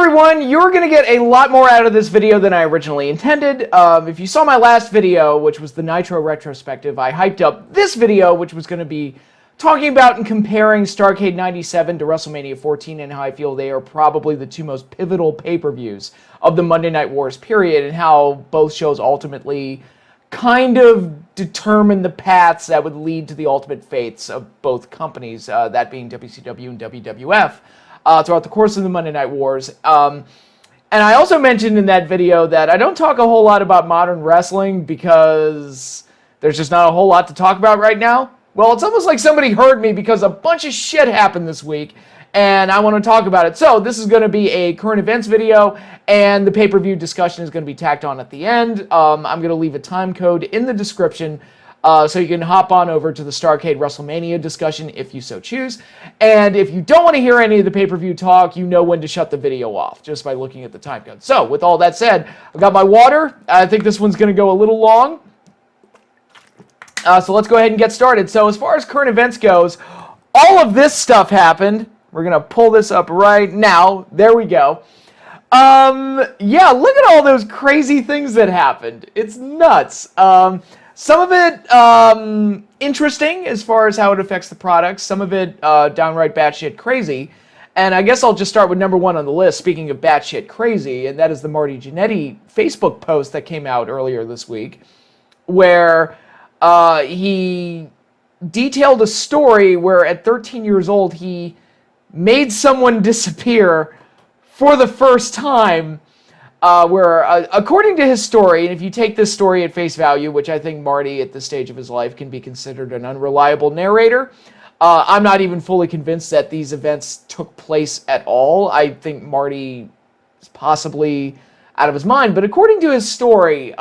everyone, you're going to get a lot more out of this video than I originally intended. If you saw my last video, which was the Nitro retrospective, I hyped up this video, which was going to be talking about and comparing Starrcade 97 to Wrestlemania 14 and how I feel they are probably the two most pivotal pay-per-views of the Monday Night Wars period, and how both shows ultimately kind of determine the paths that would lead to the ultimate fates of both companies, that being WCW and WWF. Throughout the course of the Monday Night Wars. And I also mentioned in that video that I don't talk a whole lot about modern wrestling because there's just not a whole lot to talk about right now. Well, it's almost like somebody heard me because a bunch of shit happened this week, and I want to talk about it. So this is going to be a current events video, and the pay-per-view discussion is going to be tacked on at the end. I'm going to leave a time code in the description so you can hop on over to the Starrcade WrestleMania discussion if you so choose. And if you don't want to hear any of the pay-per-view talk, you know when to shut the video off just by looking at the time code. So with all that said, I've got my water. I think this one's going to go a little long. So let's go ahead and get started. So as far as current events goes, all of this stuff happened. We're going to pull this up right now. There we go. Yeah, look at all those crazy things that happened. It's nuts. Some of it interesting as far as how it affects the product. Some of it downright batshit crazy. And I guess I'll just start with number one on the list, speaking of batshit crazy, and that is the Marty Jannetty Facebook post that came out earlier this week, where he detailed a story where at 13 years old he made someone disappear for the first time. Where, according to his story, and if you take this story at face value, which I think Marty at this stage of his life can be considered an unreliable narrator, I'm not even fully convinced that these events took place at all. I think Marty is possibly out of his mind, but according to his story,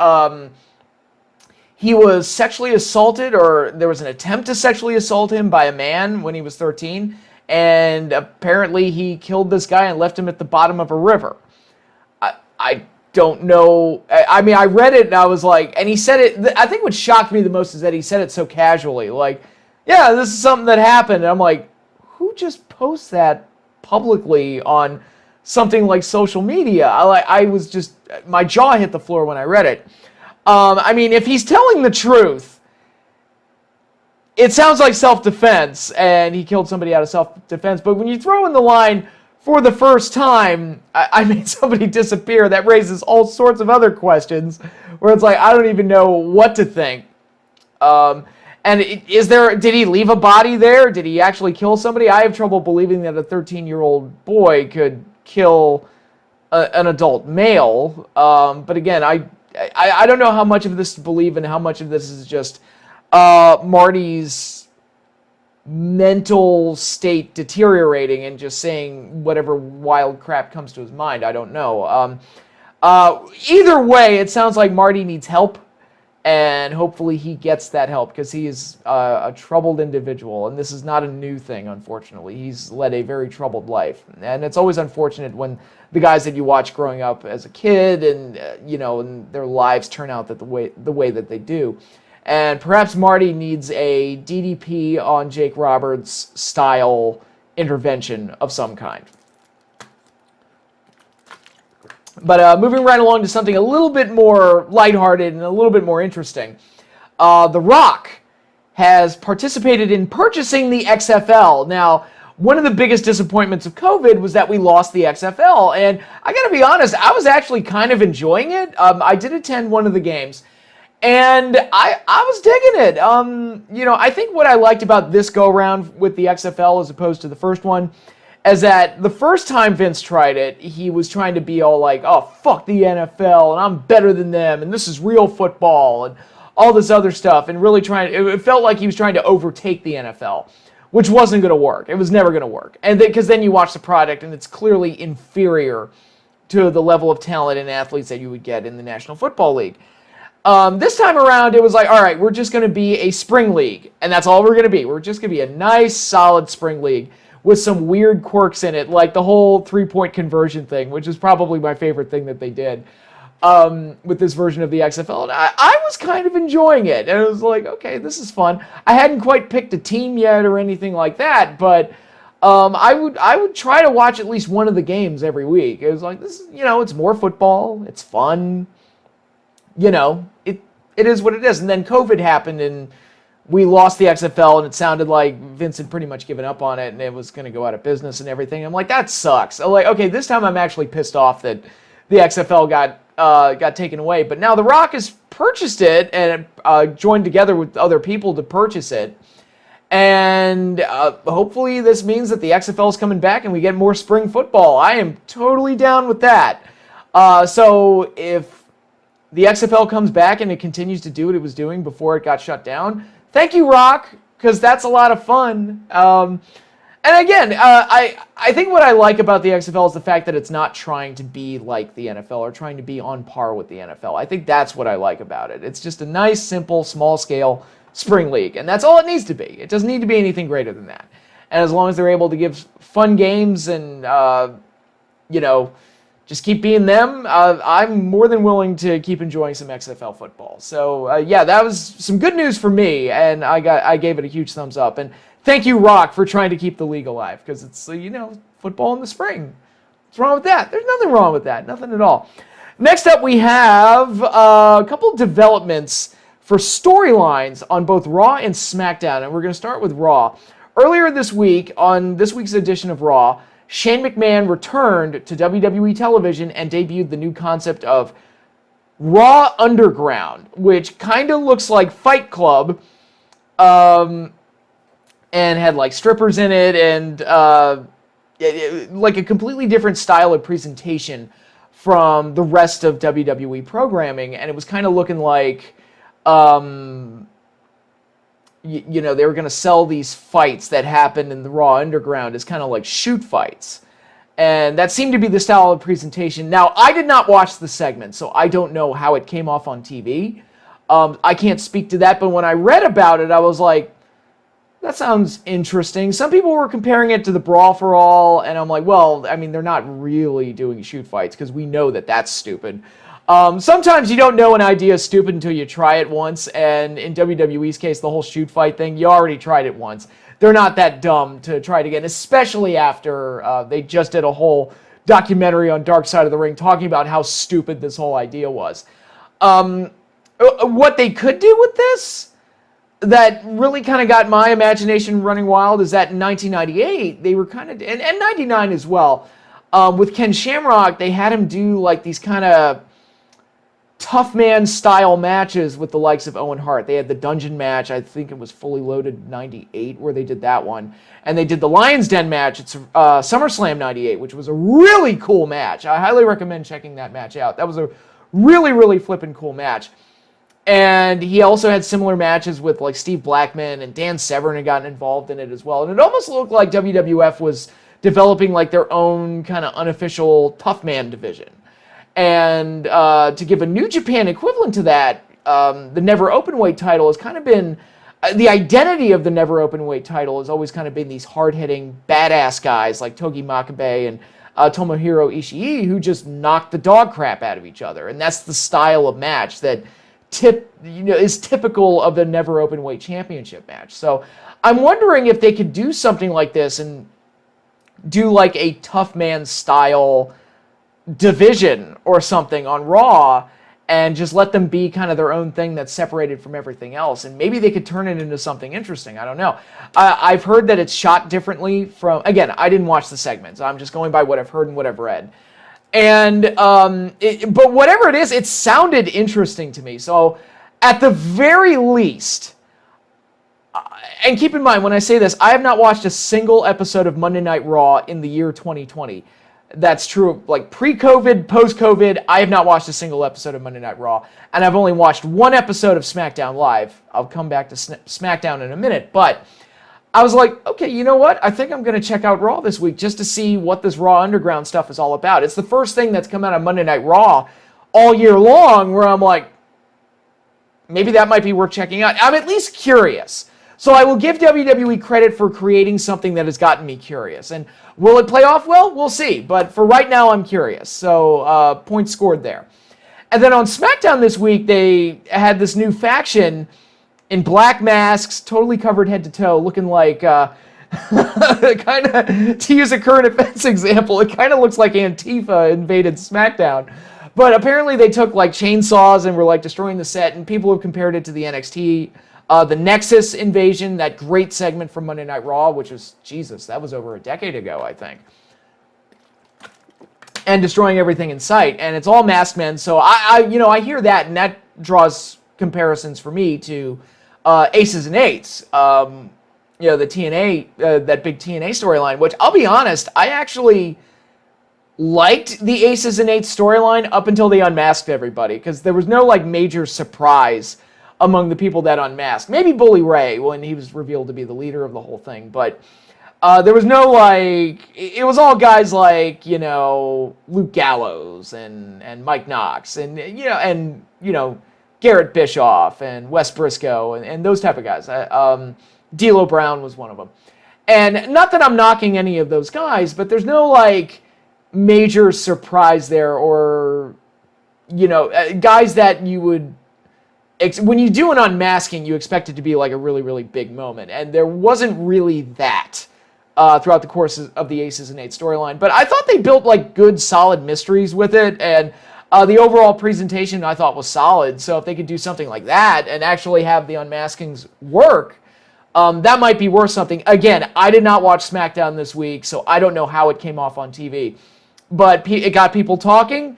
he was sexually assaulted, or there was an attempt to sexually assault him by a man when he was 13, and apparently he killed this guy and left him at the bottom of a river. I don't know. I mean, I read it and I was like, and he said it, I think what shocked me the most is that he said it so casually. Like, yeah, this is something that happened. And I'm like, who just posts that publicly on something like social media? I was just, my jaw hit the floor when I read it. I mean, if he's telling the truth, it sounds like self-defense and he killed somebody out of self-defense. But when you throw in the line, for the first time, I made somebody disappear, that raises all sorts of other questions where it's like, I don't even know what to think. And did he leave a body there? Did he actually kill somebody? I have trouble believing that a 13-year-old boy could kill an adult male. But again, I don't know how much of this to believe and how much of this is just Marty's mental state deteriorating and just saying whatever wild crap comes to his mind. I don't know. Either way, it sounds like Marty needs help, and hopefully he gets that help, because he is a troubled individual, and this is not a new thing, unfortunately. He's led a very troubled life, and it's always unfortunate when the guys that you watch growing up as a kid and and their lives turn out that the way that they do. And perhaps Marty needs a DDP on Jake Roberts style intervention of some kind. But moving right along to something a little bit more lighthearted and a little bit more interesting. The Rock has participated in purchasing the XFL. Now, one of the biggest disappointments of COVID was that we lost the XFL. And I gotta be honest, I was actually kind of enjoying it. I did attend one of the games, and I was digging it. I think what I liked about this go-around with the XFL as opposed to the first one is that the first time Vince tried it, he was trying to be all like, oh, fuck the NFL, and I'm better than them, and this is real football, and all this other stuff, and really it felt like he was trying to overtake the NFL, which wasn't going to work. It was never going to work. And because then you watch the product, and it's clearly inferior to the level of talent and athletes that you would get in the National Football League. This time around, it was like, all right, we're just going to be a spring league, and that's all we're going to be. We're just going to be a nice, solid spring league with some weird quirks in it, like the whole three-point conversion thing, which is probably my favorite thing that they did with this version of the XFL. And I was kind of enjoying it, and it was like, okay, this is fun. I hadn't quite picked a team yet or anything like that, but I would try to watch at least one of the games every week. It was like, this, it's more football. It's fun. It is what it is. And then COVID happened and we lost the XFL, and it sounded like Vince had pretty much given up on it and it was going to go out of business and everything. I'm like, that sucks. I'm like, okay, this time I'm actually pissed off that the XFL got taken away. But now The Rock has purchased it and joined together with other people to purchase it. And hopefully this means that the XFL is coming back and we get more spring football. I am totally down with that. So if the XFL comes back and it continues to do what it was doing before it got shut down, thank you, Rock, because that's a lot of fun. And again, I think what I like about the XFL is the fact that it's not trying to be like the NFL or trying to be on par with the NFL. I think that's what I like about it. It's just a nice, simple, small-scale spring league, and that's all it needs to be. It doesn't need to be anything greater than that. And as long as they're able to give fun games and, just keep being them, I'm more than willing to keep enjoying some XFL football. So, that was some good news for me, and I gave it a huge thumbs up. And thank you, Rock, for trying to keep the league alive, because it's, football in the spring. What's wrong with that? There's nothing wrong with that. Nothing at all. Next up, we have a couple of developments for storylines on both Raw and SmackDown, and we're going to start with Raw. Earlier this week, on this week's edition of Raw, Shane McMahon returned to WWE television and debuted the new concept of Raw Underground, which kind of looks like Fight Club, and had like strippers in it, and like a completely different style of presentation from the rest of WWE programming, and it was kind of looking like they were going to sell these fights that happened in the Raw Underground as kind of like shoot fights. And that seemed to be the style of presentation. Now, I did not watch the segment, so I don't know how it came off on TV. I can't speak to that, but when I read about it, I was like, that sounds interesting. Some people were comparing it to the Brawl for All, and I'm like, well, I mean, they're not really doing shoot fights, because we know that that's stupid. Sometimes you don't know an idea is stupid until you try it once, and in WWE's case, the whole shoot fight thing, you already tried it once. They're not that dumb to try it again, especially after they just did a whole documentary on Dark Side of the Ring talking about how stupid this whole idea was. What they could do with this that really kind of got my imagination running wild is that in 1998, they were kind of, and 99 as well, with Ken Shamrock, they had him do like these kind of tough man style matches with the likes of Owen Hart. They had the dungeon match, I think it was Fully Loaded 98 where they did that one. And they did the Lion's Den match at SummerSlam 98, which was a really cool match. I highly recommend checking that match out. That was a really, really flippin' cool match. And he also had similar matches with like Steve Blackman, and Dan Severn had gotten involved in it as well. And it almost looked like WWF was developing like their own kind of unofficial tough man division. And to give a New Japan equivalent to that, the Never Openweight title has kind of been, the identity of the Never Openweight title has always kind of been these hard-hitting, badass guys like Togi Makabe and Tomohiro Ishii, who just knock the dog crap out of each other. And that's the style of match that is typical of the Never Openweight Championship match. So I'm wondering if they could do something like this and do like a tough man style division or something on Raw and just let them be kind of their own thing that's separated from everything else. And maybe they could turn it into something interesting. I don't know. I've heard that it's shot differently from, again, I didn't watch the segments. I'm just going by what I've heard and what I've read. And, but whatever it is, it sounded interesting to me. So at the very least, and keep in mind when I say this, I have not watched a single episode of Monday Night Raw in the year 2020. That's true, like pre-COVID, post-COVID, I have not watched a single episode of Monday Night Raw, and I've only watched one episode of SmackDown Live. I'll come back to SmackDown in a minute, but I was like, okay, you know what? I think I'm going to check out Raw this week just to see what this Raw Underground stuff is all about. It's the first thing that's come out of Monday Night Raw all year long where I'm like, maybe that might be worth checking out. I'm at least curious. So I will give WWE credit for creating something that has gotten me curious. And will it play off well? We'll see. But for right now, I'm curious. So points scored there. And then on SmackDown this week, they had this new faction in black masks, totally covered head to toe, looking like Kind of, to use a current events example, it kind of looks like Antifa invaded SmackDown. But apparently they took like chainsaws and were like destroying the set, and people have compared it to the NXT, the Nexus invasion, that great segment from Monday Night Raw, which was, Jesus, that was over a decade ago, I think. And destroying everything in sight, and it's all masked men. So I hear that, and that draws comparisons for me to Aces and Eights. The TNA, that big TNA storyline, which I'll be honest, I actually liked the Aces and Eights storyline up until they unmasked everybody, because there was no like major surprise among the people that unmasked. Maybe Bully Ray when he was revealed to be the leader of the whole thing, but there was no like, it was all guys like, Luke Gallows and Mike Knox and Garrett Bischoff and Wes Briscoe and those type of guys. D'Lo Brown was one of them. And not that I'm knocking any of those guys, but there's no like major surprise there, or guys that you would when you do an unmasking, you expect it to be like a really, really big moment, and there wasn't really that throughout the course of the Aces and Eights storyline. But I thought they built like good, solid mysteries with it, and the overall presentation I thought was solid. So if they could do something like that and actually have the unmaskings work, that might be worth something. Again, I did not watch SmackDown this week, so I don't know how it came off on TV. But it got people talking,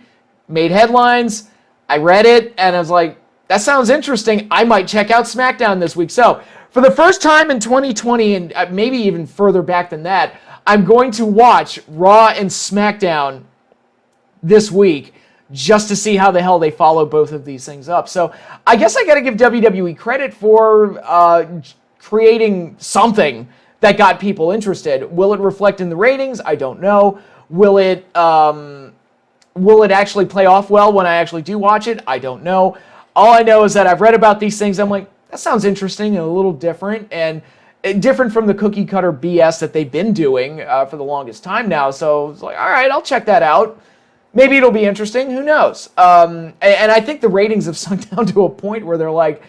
made headlines. I read it, and I was like, that sounds interesting. I might check out SmackDown this week. So for the first time in 2020, and maybe even further back than that, I'm going to watch Raw and SmackDown this week just to see how the hell they follow both of these things up. So I guess I got to give WWE credit for creating something that got people interested. Will it reflect in the ratings? I don't know. Will it actually play off well when I actually do watch it? I don't know. All I know is that I've read about these things. I'm like, that sounds interesting and a little different, and different from the cookie cutter BS that they've been doing for the longest time now. So it's like, all right, I'll check that out. Maybe it'll be interesting. Who knows? And I think the ratings have sunk down to a point where they're like,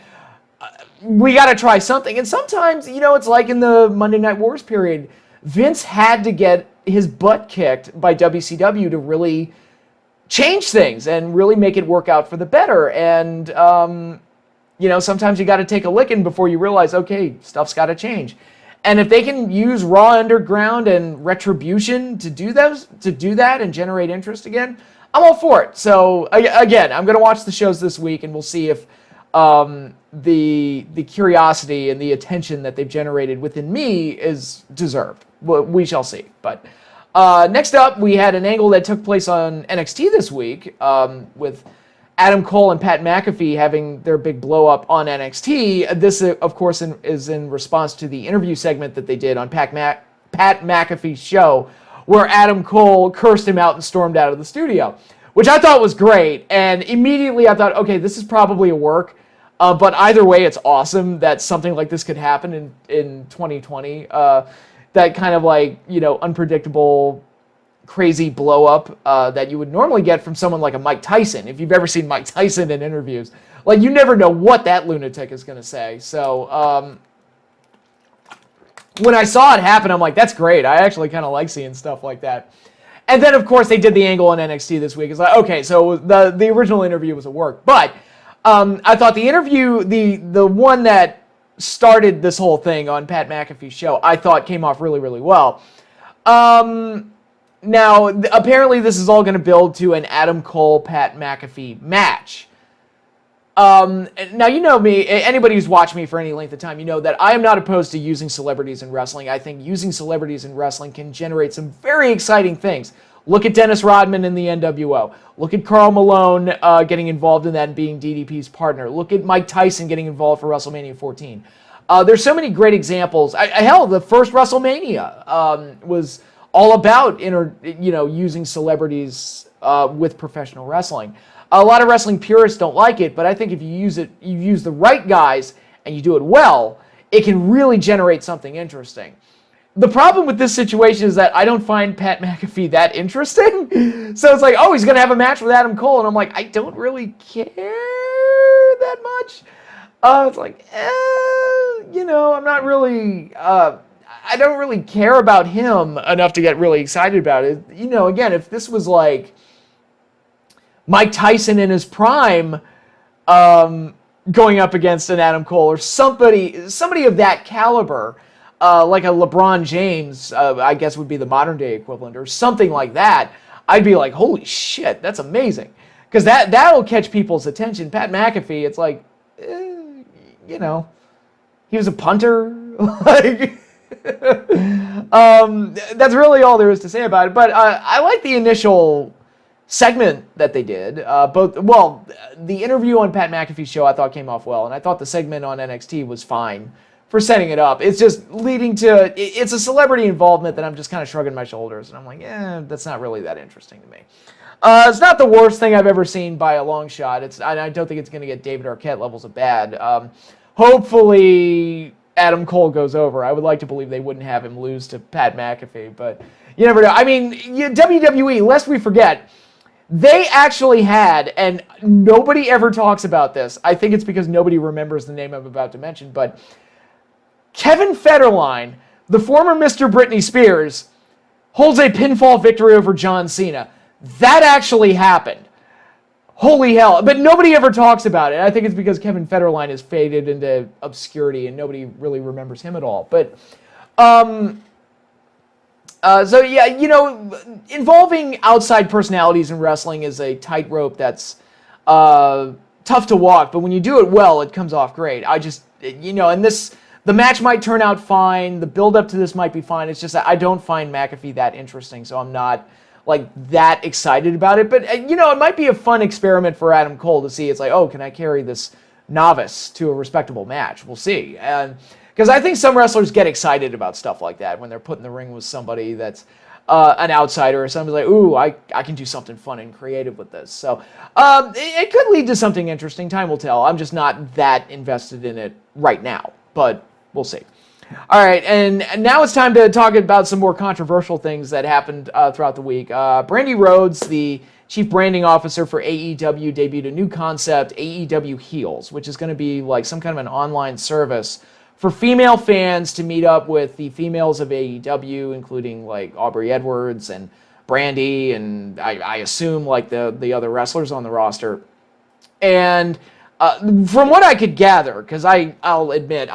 we got to try something. And sometimes, it's like in the Monday Night Wars period, Vince had to get his butt kicked by WCW to really change things and really make it work out for the better. And, sometimes you got to take a licking before you realize, okay, stuff's got to change. And if they can use Raw Underground and Retribution to do that and generate interest again, I'm all for it. So again, I'm going to watch the shows this week, and we'll see if the curiosity and the attention that they've generated within me is deserved. We shall see. But next up, we had an angle that took place on NXT this week with Adam Cole and Pat McAfee having their big blow up on NXT. This, of course, is in response to the interview segment that they did on Pat McAfee's show, where Adam Cole cursed him out and stormed out of the studio, which I thought was great. And immediately I thought, okay, this is probably a work. But either way, it's awesome that something like this could happen in 2020. That kind of like, unpredictable, crazy blow up that you would normally get from someone like a Mike Tyson. If you've ever seen Mike Tyson in interviews, like, you never know what that lunatic is going to say. So when I saw it happen, I'm like, that's great. I actually kind of like seeing stuff like that. And then, of course, they did the angle on NXT this week. It's like, okay, so the original interview was a work. But I thought the interview, the one that started this whole thing on Pat McAfee's show, I thought came off really, really well. Now, apparently this is all going to build to an Adam Cole-Pat McAfee match. Now, you know me, anybody who's watched me for any length of time, you know that I am not opposed to using celebrities in wrestling. I think using celebrities in wrestling can generate some very exciting things. Look at Dennis Rodman in the NWO. Look at Karl Malone getting involved in that and being DDP's partner. Look at Mike Tyson getting involved for WrestleMania 14. There's so many great examples. Hell, the first WrestleMania was all about using celebrities with professional wrestling. A lot of wrestling purists don't like it, but I think if you use the right guys and you do it well, it can really generate something interesting. The problem with this situation is that I don't find Pat McAfee that interesting. So it's like, oh, he's going to have a match with Adam Cole. And I'm like, I don't really care that much. It's like, I'm not really... I don't really care about him enough to get really excited about it. Again, if this was like Mike Tyson in his prime, going up against an Adam Cole or somebody of that caliber, like a LeBron James, I guess would be the modern day equivalent, or something like that, I'd be like, holy shit, that's amazing. Because that'll catch people's attention. Pat McAfee, it's like, he was a punter. That's really all there is to say about it. But I like the initial segment that they did. The interview on Pat McAfee's show I thought came off well, and I thought the segment on NXT was fine for setting it up. It's just leading to, it's a celebrity involvement that I'm just kind of shrugging my shoulders, and I'm like, that's not really that interesting to me. It's not the worst thing I've ever seen by a long shot. I don't think it's going to get David Arquette levels of bad. Hopefully Adam Cole goes over. I would like to believe they wouldn't have him lose to Pat McAfee, but you never know. I mean, WWE, lest we forget, they actually had, and nobody ever talks about this, I think it's because nobody remembers the name I'm about to mention, but Kevin Federline, the former Mr. Britney Spears, holds a pinfall victory over John Cena. That actually happened. Holy hell. But nobody ever talks about it. I think it's because Kevin Federline has faded into obscurity and nobody really remembers him at all. But, involving outside personalities in wrestling is a tightrope that's tough to walk. But when you do it well, it comes off great. The match might turn out fine. The build-up to this might be fine. It's just that I don't find McAfee that interesting, so I'm not that excited about it. But, it might be a fun experiment for Adam Cole to see. It's like, oh, can I carry this novice to a respectable match? We'll see. Because I think some wrestlers get excited about stuff like that when they're put in the ring with somebody that's an outsider, or somebody's like, ooh, I can do something fun and creative with this. So it could lead to something interesting. Time will tell. I'm just not that invested in it right now, but we'll see. All right, and now it's time to talk about some more controversial things that happened throughout the week. Brandy Rhodes, the chief branding officer for AEW, debuted a new concept, AEW Heels, which is going to be like some kind of an online service for female fans to meet up with the females of AEW, including like Aubrey Edwards and Brandy, and I assume like the other wrestlers on the roster. And from what I could gather, because I'll admit,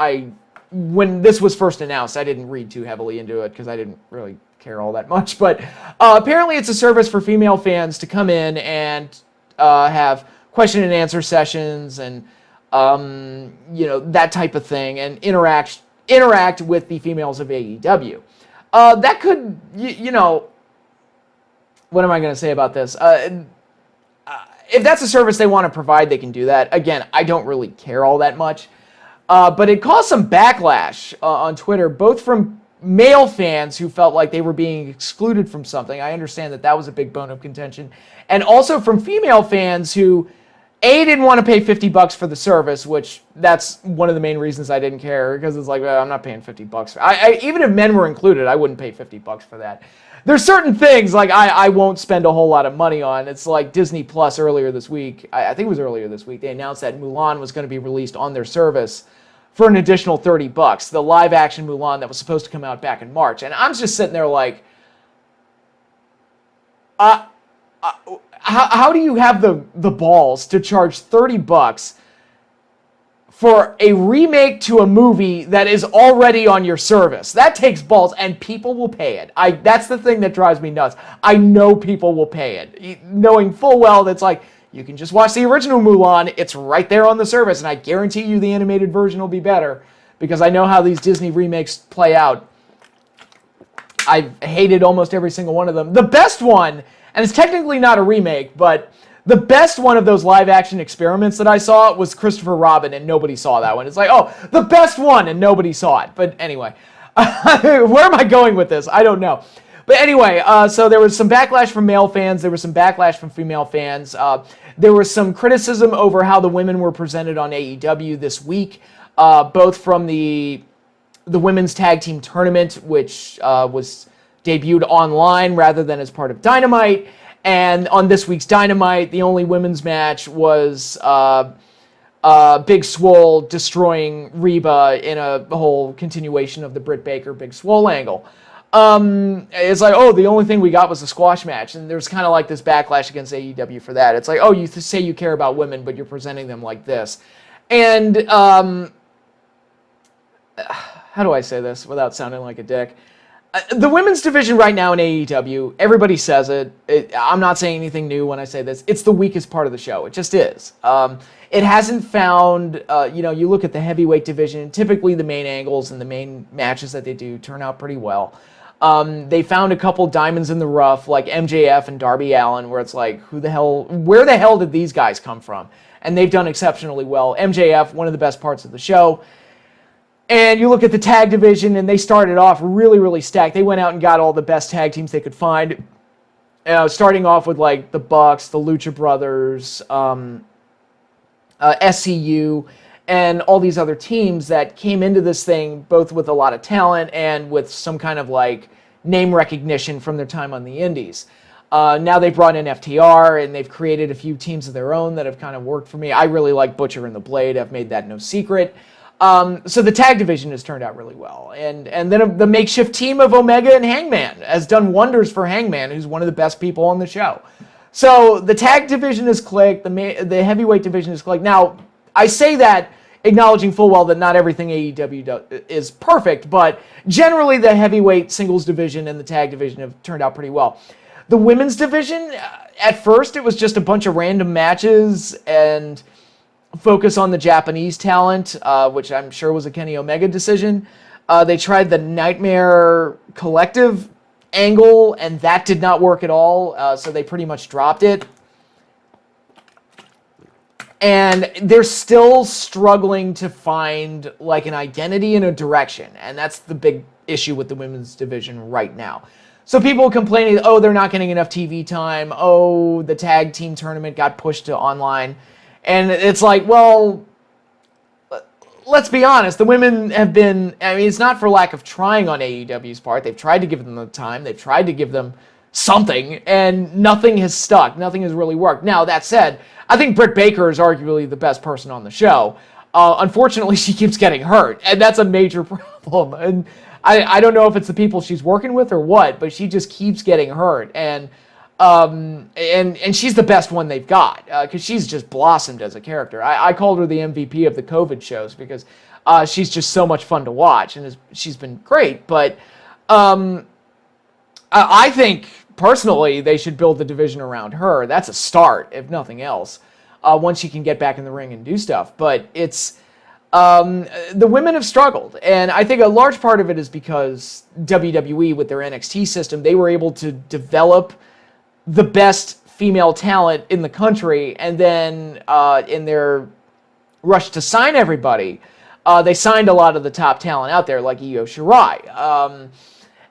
when this was first announced, I didn't read too heavily into it because I didn't really care all that much. But apparently it's a service for female fans to come in and have question and answer sessions and, that type of thing, and interact with the females of AEW. That could, what am I going to say about this? If that's a service they want to provide, they can do that. Again, I don't really care all that much. But it caused some backlash on Twitter, both from male fans who felt like they were being excluded from something. I understand that was a big bone of contention. And also from female fans who, didn't want to pay $50 for the service, which that's one of the main reasons I didn't care, because it's like, well, I'm not paying $50. Even if men were included, I wouldn't pay $50 for that. There's certain things like I won't spend a whole lot of money on. It's like Disney Plus earlier this week. I think it was earlier this week. They announced that Mulan was going to be released on their service for an additional $30. The live-action Mulan that was supposed to come out back in March. And I'm just sitting there like, how do you have the balls to charge $30 for a remake to a movie that is already on your service? That takes balls, and people will pay it. That's the thing that drives me nuts. I know people will pay it, knowing full well that's like, you can just watch the original Mulan. It's right there on the service, and I guarantee you the animated version will be better, because I know how these Disney remakes play out. I've hated almost every single one of them. The best one, and it's technically not a remake, but the best one of those live-action experiments that I saw was Christopher Robin, and nobody saw that one. It's like, oh, the best one, and nobody saw it. But anyway, where am I going with this? I don't know. But anyway, so there was some backlash from male fans. There was some backlash from female fans. There was some criticism over how the women were presented on AEW this week, both from the women's tag team tournament, which was debuted online rather than as part of Dynamite. And on this week's Dynamite, the only women's match was Big Swole destroying Reba in a whole continuation of the Britt Baker Big Swole angle. It's like, oh, the only thing we got was a squash match, and there's kind of like this backlash against AEW for that. It's like, oh, you say you care about women, but you're presenting them like this. And how do I say this without sounding like a dick? The women's division right now in AEW, everybody says it. I'm not saying anything new when I say this. It's the weakest part of the show. It just is. It hasn't found, you look at the heavyweight division, typically the main angles and the main matches that they do turn out pretty well. They found a couple diamonds in the rough, like MJF and Darby Allin, where it's like, where the hell did these guys come from? And they've done exceptionally well. MJF, one of the best parts of the show. And you look at the tag division, and they started off really, really stacked. They went out and got all the best tag teams they could find. Starting off with like the Bucks, the Lucha Brothers, SCU, and all these other teams that came into this thing both with a lot of talent and with some kind of like name recognition from their time on the indies. Now they've brought in FTR, and they've created a few teams of their own that have kind of worked for me. I really like Butcher and the Blade. I've made that no secret. So the tag division has turned out really well. And then the makeshift team of Omega and Hangman has done wonders for Hangman, who's one of the best people on the show. So the tag division has clicked. The heavyweight division has clicked. Now, I say that acknowledging full well that not everything AEW is perfect, but generally the heavyweight singles division and the tag division have turned out pretty well. The women's division, at first it was just a bunch of random matches and focus on the Japanese talent, which I'm sure was a Kenny Omega decision. They tried the Nightmare Collective angle, and that did not work at all, so they pretty much dropped it. And they're still struggling to find like an identity and a direction, and that's the big issue with the women's division right now. So people complaining, oh, they're not getting enough TV time, oh, the tag team tournament got pushed to online. And it's like, well, let's be honest. The women have been, it's not for lack of trying on AEW's part. They've tried to give them the time. They've tried to give them something, and nothing has stuck. Nothing has really worked. Now, that said, I think Britt Baker is arguably the best person on the show. Unfortunately, she keeps getting hurt, and that's a major problem. And I don't know if it's the people she's working with or what, but she just keeps getting hurt. And she's the best one they've got, because she's just blossomed as a character. I called her the MVP of the COVID shows because she's just so much fun to watch, and she's been great. But I think, personally, they should build the division around her. That's a start, if nothing else, once she can get back in the ring and do stuff. But it's the women have struggled, and I think a large part of it is because WWE, with their NXT system, they were able to develop the best female talent in the country, and then in their rush to sign everybody, they signed a lot of the top talent out there, like Io Shirai.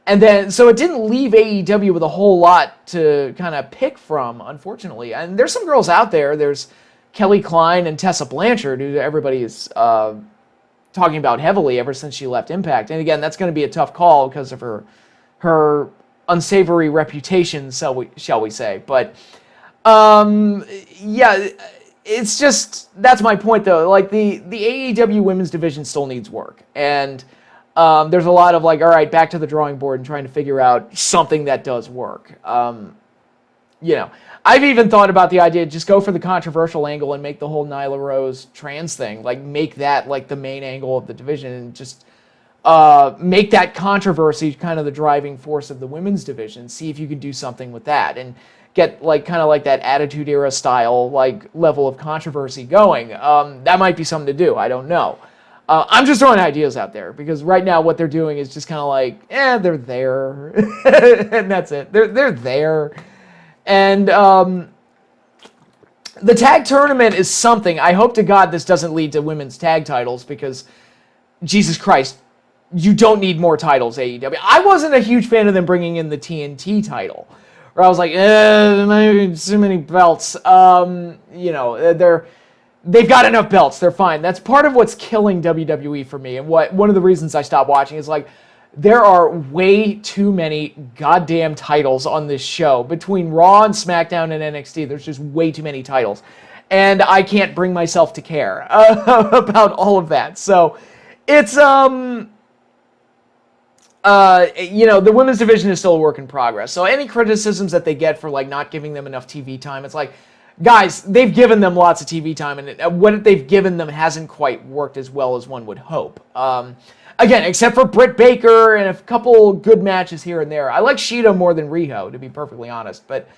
And then, so it didn't leave AEW with a whole lot to kind of pick from, unfortunately. And there's some girls out there. There's Kelly Klein and Tessa Blanchard, who everybody is talking about heavily ever since she left Impact. And again, that's going to be a tough call because of her unsavory reputation, shall we say. But yeah, it's just, that's my point though. Like the AEW women's division still needs work, and there's a lot of like, all right, back to the drawing board and trying to figure out something that does work. I've even thought about the idea, just go for the controversial angle and make the whole Nyla Rose trans thing, like make that like the main angle of the division, and just make that controversy kind of the driving force of the women's division. See if you can do something with that and get like kind of like that Attitude Era style like level of controversy going. That might be something to do. I don't know. I'm just throwing ideas out there because right now what they're doing is just kind of like, they're there, and that's it. They're there, and the tag tournament is something. I hope to God this doesn't lead to women's tag titles, because Jesus Christ, you don't need more titles, AEW. I wasn't a huge fan of them bringing in the TNT title, where I was like, too many belts. They've got enough belts. They're fine. That's part of what's killing WWE for me, and one of the reasons I stopped watching is like, there are way too many goddamn titles on this show. Between Raw and SmackDown and NXT, there's just way too many titles. and I can't bring myself to care about all of that. So it's the women's division is still a work in progress. So any criticisms that they get for like not giving them enough TV time, it's like, guys, they've given them lots of TV time, and what they've given them hasn't quite worked as well as one would hope. Again, except for Britt Baker and a couple good matches here and there. I like Shida more than Riho, to be perfectly honest. But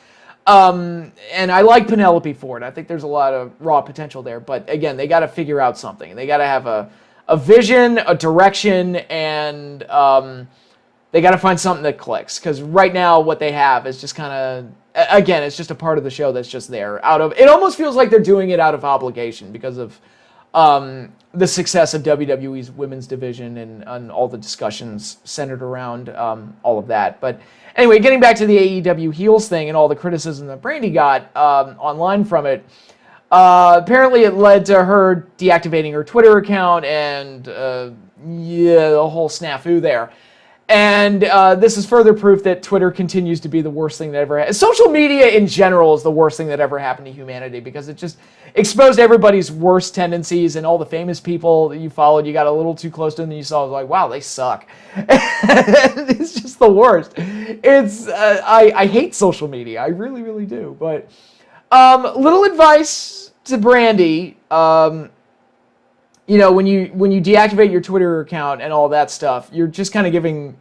and I like Penelope Ford. I think there's a lot of raw potential there. But again, they got to figure out something. They got to have a vision, a direction, and they got to find something that clicks. Because right now, what they have is just kind of, again, it's just a part of the show that's just there. It almost feels like they're doing it out of obligation because of the success of WWE's women's division and all the discussions centered around all of that. But anyway, getting back to the AEW heels thing and all the criticism that Brandy got online from it, apparently it led to her deactivating her Twitter account and the whole snafu there. And this is further proof that Twitter continues to be the worst thing that ever happened. Social media in general is the worst thing that ever happened to humanity because it just exposed everybody's worst tendencies, and all the famous people that you followed, you got a little too close to them and you saw, like, wow, they suck. It's just the worst. It's I hate social media. I really, really do. But little advice to Brandy. When you deactivate your Twitter account and all that stuff, you're just kind of giving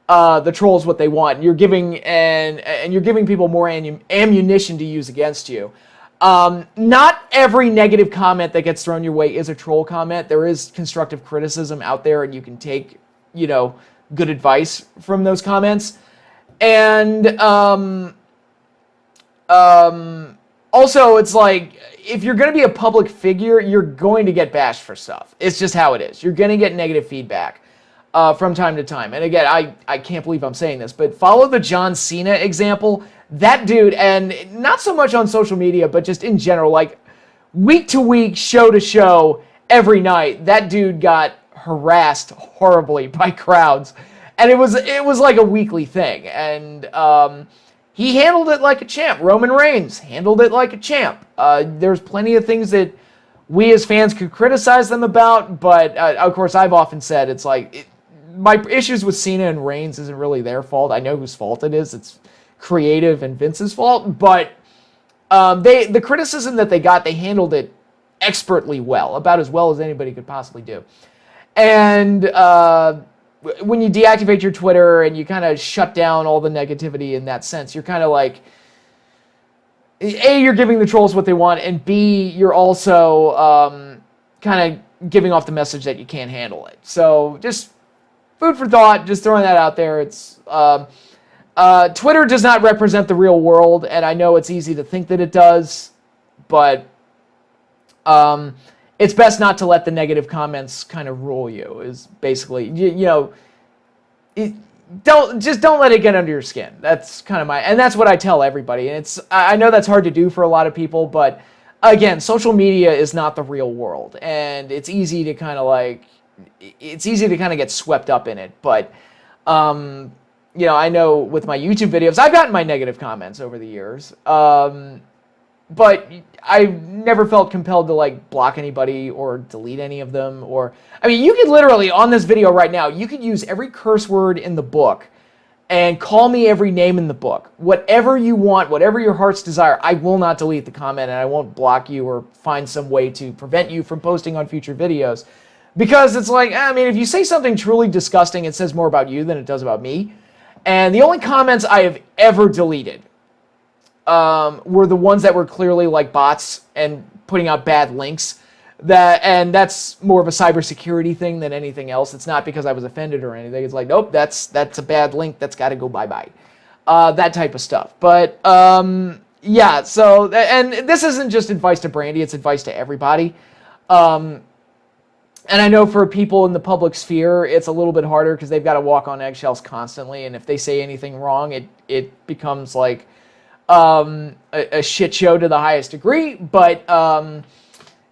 the trolls what they want. You're giving and you're giving people more ammunition to use against you. Not every negative comment that gets thrown your way is a troll comment. There is constructive criticism out there, and you can take good advice from those comments. And also, it's like, if you're going to be a public figure, you're going to get bashed for stuff. It's just how it is. You're going to get negative feedback from time to time. And again, I can't believe I'm saying this, but follow the John Cena example. That dude, and not so much on social media, but just in general, like week to week, show to show, every night, that dude got harassed horribly by crowds. And it was like a weekly thing. And he handled it like a champ. Roman Reigns handled it like a champ. There's plenty of things that we as fans could criticize them about, but of course I've often said it's like, my issues with Cena and Reigns isn't really their fault. I know whose fault it is. It's creative and Vince's fault, but the criticism that they got, they handled it expertly well, about as well as anybody could possibly do. And when you deactivate your Twitter and you kind of shut down all the negativity in that sense, you're kind of like, A, you're giving the trolls what they want, and B, you're also kind of giving off the message that you can't handle it. So just food for thought, just throwing that out there. It's Twitter does not represent the real world, and I know it's easy to think that it does, but it's best not to let the negative comments kind of rule you, is basically, don't let it get under your skin. That's kind of and that's what I tell everybody. And I know that's hard to do for a lot of people, but again, social media is not the real world, and it's easy to kind of get swept up in it. But I know with my YouTube videos, I've gotten my negative comments over the years. But I've never felt compelled to like block anybody or delete any of them. You could literally, on this video right now, you could use every curse word in the book and call me every name in the book. Whatever you want, whatever your heart's desire, I will not delete the comment, and I won't block you or find some way to prevent you from posting on future videos. Because it's like, if you say something truly disgusting, it says more about you than it does about me. And the only comments I have ever deleted were the ones that were clearly like bots and putting out bad links. And that's more of a cybersecurity thing than anything else. It's not because I was offended or anything. It's like, nope, that's a bad link. That's got to go bye-bye. That type of stuff. But yeah, so, and this isn't just advice to Brandy, it's advice to everybody. And I know for people in the public sphere, it's a little bit harder because they've got to walk on eggshells constantly. And if they say anything wrong, it becomes like a shit show to the highest degree. But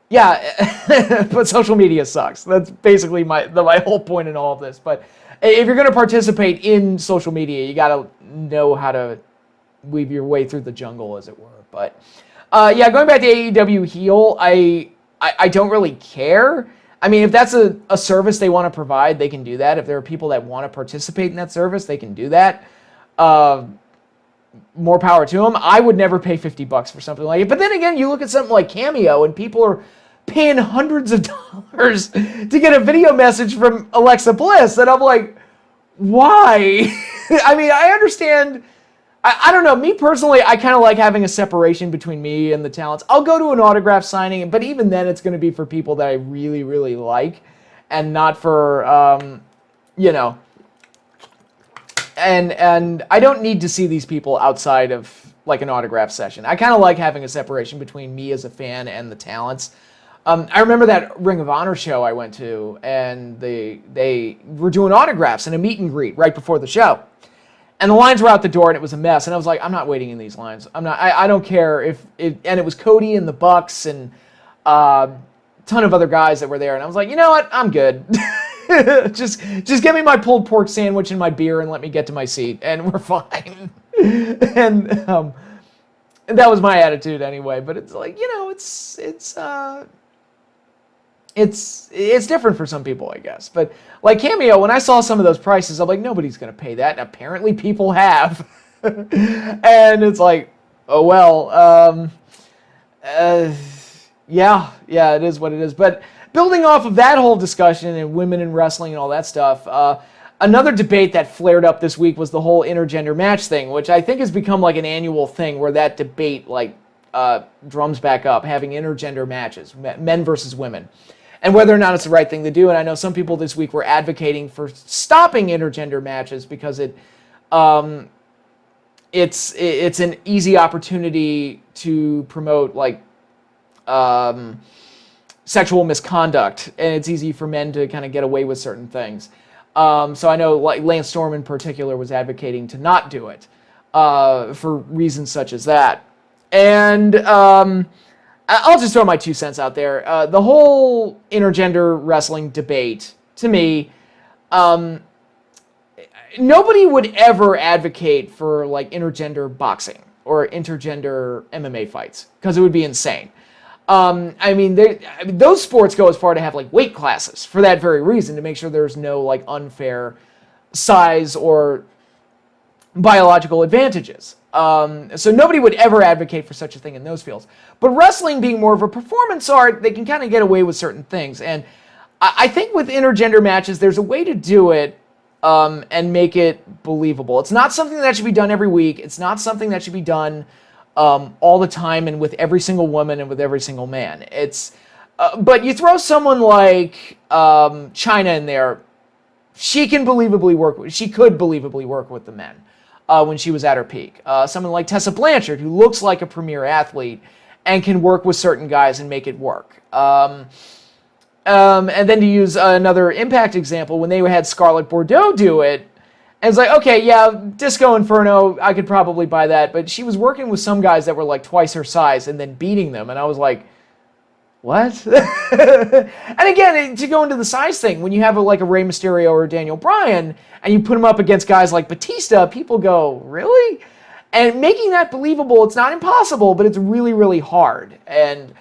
yeah, but social media sucks. That's basically my whole point in all of this. But if you're going to participate in social media, you got to know how to weave your way through the jungle, as it were. But yeah, going back to AEW heel, I don't really care. I mean, if that's a service they want to provide, they can do that. If there are people that want to participate in that service, they can do that. More power to them. I would never pay $50 for something like it. But then again, you look at something like Cameo, and people are paying hundreds of dollars to get a video message from Alexa Bliss, and I'm like, why? I mean, I understand. I don't know. Me personally, I kind of like having a separation between me and the talents. I'll go to an autograph signing, but even then, it's going to be for people that I really, really like, and not for, you know. And I don't need to see these people outside of like an autograph session. I kind of like having a separation between me as a fan and the talents. I remember that Ring of Honor show I went to, and they were doing autographs and a meet and greet right before the show. And the lines were out the door, and it was a mess. And I was like, I'm not waiting in these lines. I don't care if it. And it was Cody and the Bucks and a ton of other guys that were there. And I was like, you know what? I'm good. just give me my pulled pork sandwich and my beer, and let me get to my seat, and we're fine. And that was my attitude anyway. But it's like, you know, it's different for some people, I guess. But like Cameo, when I saw some of those prices, I'm like, nobody's going to pay that. And apparently people have. And it's like, oh, well, yeah, it is what it is. But building off of that whole discussion and women in wrestling and all that stuff, another debate that flared up this week was the whole intergender match thing, which I think has become like an annual thing where that debate like drums back up, having intergender matches, men versus women. And whether or not it's the right thing to do. And I know some people this week were advocating for stopping intergender matches because it's an easy opportunity to promote like sexual misconduct, and it's easy for men to kind of get away with certain things. So I know like Lance Storm in particular was advocating to not do it for reasons such as that. And I'll just throw my 2 cents out there. The whole intergender wrestling debate, to me, nobody would ever advocate for like intergender boxing or intergender MMA fights because it would be insane. I mean, those sports go as far to have like weight classes for that very reason, to make sure there's no like unfair size or biological advantages. So nobody would ever advocate for such a thing in those fields. But wrestling being more of a performance art, they can kind of get away with certain things. And I think with intergender matches, there's a way to do it and make it believable. It's not something that should be done every week. It's not something that should be done all the time and with every single woman and with every single man. But you throw someone like Chyna in there, she could believably work with the men. When she was at her peak. Someone like Tessa Blanchard, who looks like a premier athlete and can work with certain guys and make it work. And then to use another Impact example, when they had Scarlett Bordeaux do it, and it's like, okay, yeah, Disco Inferno, I could probably buy that, but she was working with some guys that were like twice her size and then beating them, and I was like, what? And again, to go into the size thing, when you have like a Rey Mysterio or a Daniel Bryan, and you put them up against guys like Batista, people go, really? And making that believable, it's not impossible, but it's really, really hard. And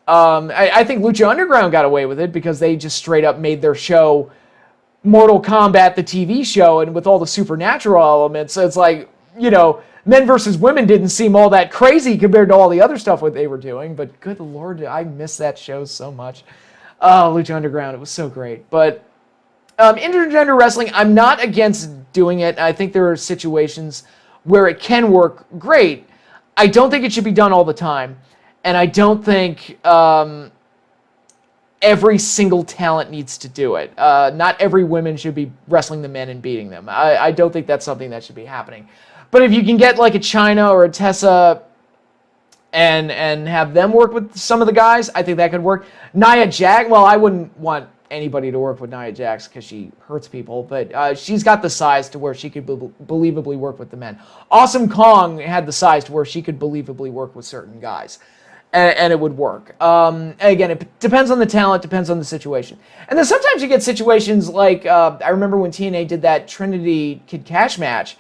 I think Lucha Underground got away with it because they just straight up made their show Mortal Kombat, the TV show, and with all the supernatural elements, it's like, you know, men versus women didn't seem all that crazy compared to all the other stuff what they were doing, but good Lord, I miss that show so much. Lucha Underground, it was so great. But intergender wrestling, I'm not against doing it. I think there are situations where it can work great. I don't think it should be done all the time, and I don't think every single talent needs to do it. Not every woman should be wrestling the men and beating them. I don't think that's something that should be happening. But if you can get like a Chyna or a Tessa and have them work with some of the guys, I think that could work. Nia Jax, well, I wouldn't want anybody to work with Nia Jax because she hurts people, but she's got the size to where she could believably work with the men. Awesome Kong had the size to where she could believably work with certain guys, and it would work. And again, it depends on the talent, depends on the situation. And then sometimes you get situations like, I remember when TNA did that Trinity Kid Cash match,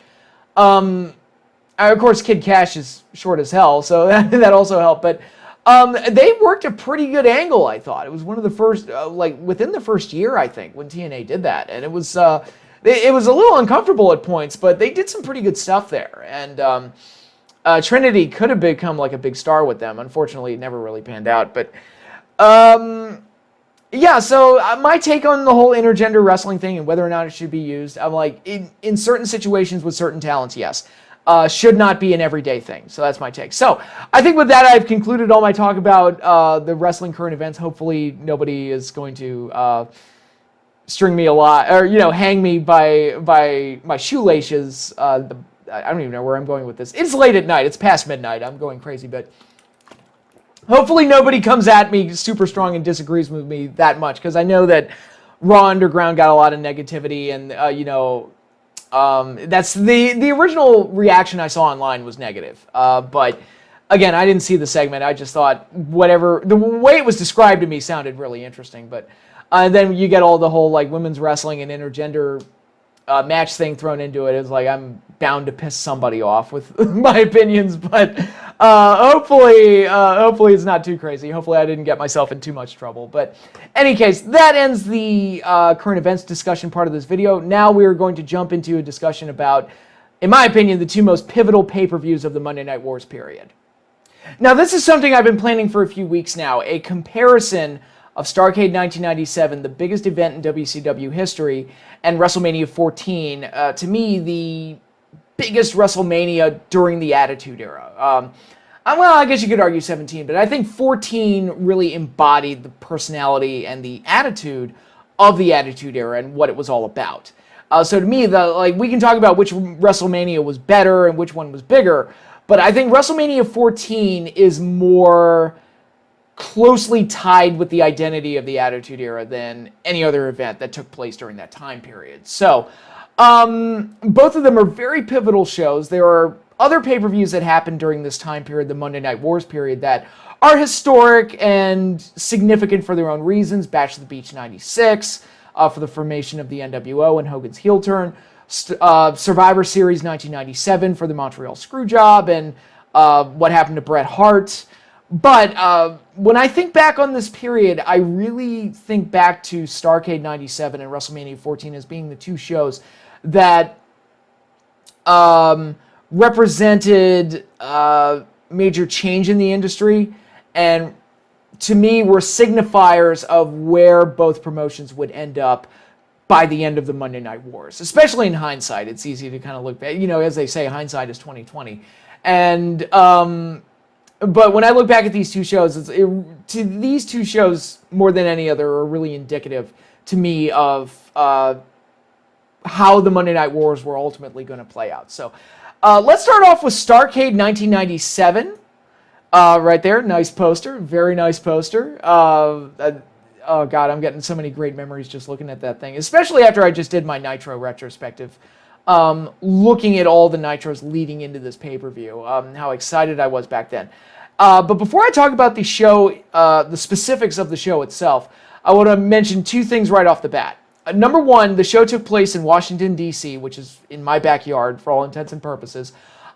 I Of course, Kid Cash is short as hell, so that also helped. But they worked a pretty good angle, I thought. It was one of the first, within the first year, I think, when TNA did that. And it was a little uncomfortable at points, but they did some pretty good stuff there. And Trinity could have become like a big star with them. Unfortunately, it never really panned out. But yeah, so my take on the whole intergender wrestling thing and whether or not it should be used, I'm like, in certain situations with certain talents, yes. Should not be an everyday thing. So that's my take. So I think with that, I've concluded all my talk about the wrestling current events. Hopefully nobody is going to string me a lot, or, hang me by my shoelaces. I don't even know where I'm going with this. It's late at night. It's past midnight. I'm going crazy, but hopefully nobody comes at me super strong and disagrees with me that much, because I know that Raw Underground got a lot of negativity, and that's the original reaction I saw online was negative. But again, I didn't see the segment. I just thought the way it was described to me sounded really interesting. But then you get all the whole like women's wrestling and intergender match thing thrown into it. It's like I'm bound to piss somebody off with my opinions, but hopefully it's not too crazy. Hopefully I didn't get myself in too much trouble. But any case, that ends the current events discussion part of this video. Now we are going to jump into a discussion about, in my opinion, the two most pivotal pay-per-views of the Monday Night Wars period. Now this is something I've been planning for a few weeks now, a comparison of Starrcade 1997, the biggest event in WCW history, and Wrestlemania 14, to me, the biggest WrestleMania during the Attitude Era. Well, I guess you could argue 17, but I think 14 really embodied the personality and the attitude of the Attitude Era and what it was all about. So to me, we can talk about which WrestleMania was better and which one was bigger, but I think WrestleMania 14 is more closely tied with the identity of the Attitude Era than any other event that took place during that time period. So, both of them are very pivotal shows. There are other pay-per-views that happened during this time period, the Monday Night Wars period, that are historic and significant for their own reasons. Bash to the Beach 96, for the formation of the NWO and Hogan's heel turn. Survivor Series 1997 for the Montreal Screwjob, and what happened to Bret Hart. But when I think back on this period, I really think back to Starrcade 97 and WrestleMania 14 as being the two shows that represented major change in the industry, and to me were signifiers of where both promotions would end up by the end of the Monday Night Wars. Especially in hindsight, it's easy to kind of look back. As they say, hindsight is 20/20. And but when I look back at these two shows, these two shows, more than any other, are really indicative to me of how the Monday Night Wars were ultimately going to play out. So let's start off with Starrcade 1997. Right there, nice poster, very nice poster. Oh God, I'm getting so many great memories just looking at that thing, especially after I just did my Nitro retrospective. Looking at all the Nitros leading into this pay-per-view, how excited I was back then. But before I talk about the show, the specifics of the show itself, I want to mention two things right off the bat. Number one, the show took place in Washington, D.C., which is in my backyard for all intents and purposes.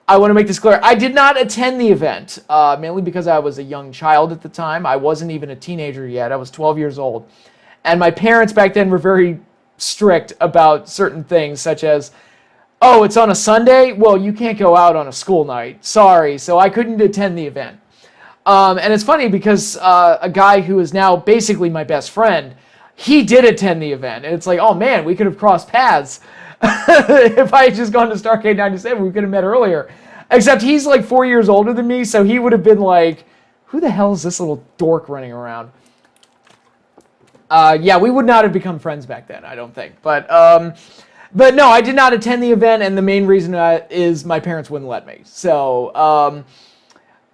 I want to make this clear. I did not attend the event, mainly because I was a young child at the time. I wasn't even a teenager yet. I was 12 years old. And my parents back then were very strict about certain things, such as, oh, it's on a Sunday? Well, you can't go out on a school night. Sorry. So I couldn't attend the event. And it's funny because a guy who is now basically my best friend, he did attend the event. And it's like, oh man, we could have crossed paths. If I had just gone to Starrcade 97, we could have met earlier. Except he's like 4 years older than me, so he would have been like, who the hell is this little dork running around? Yeah, we would not have become friends back then, I don't think. But no, I did not attend the event, and the main reason is my parents wouldn't let me. So,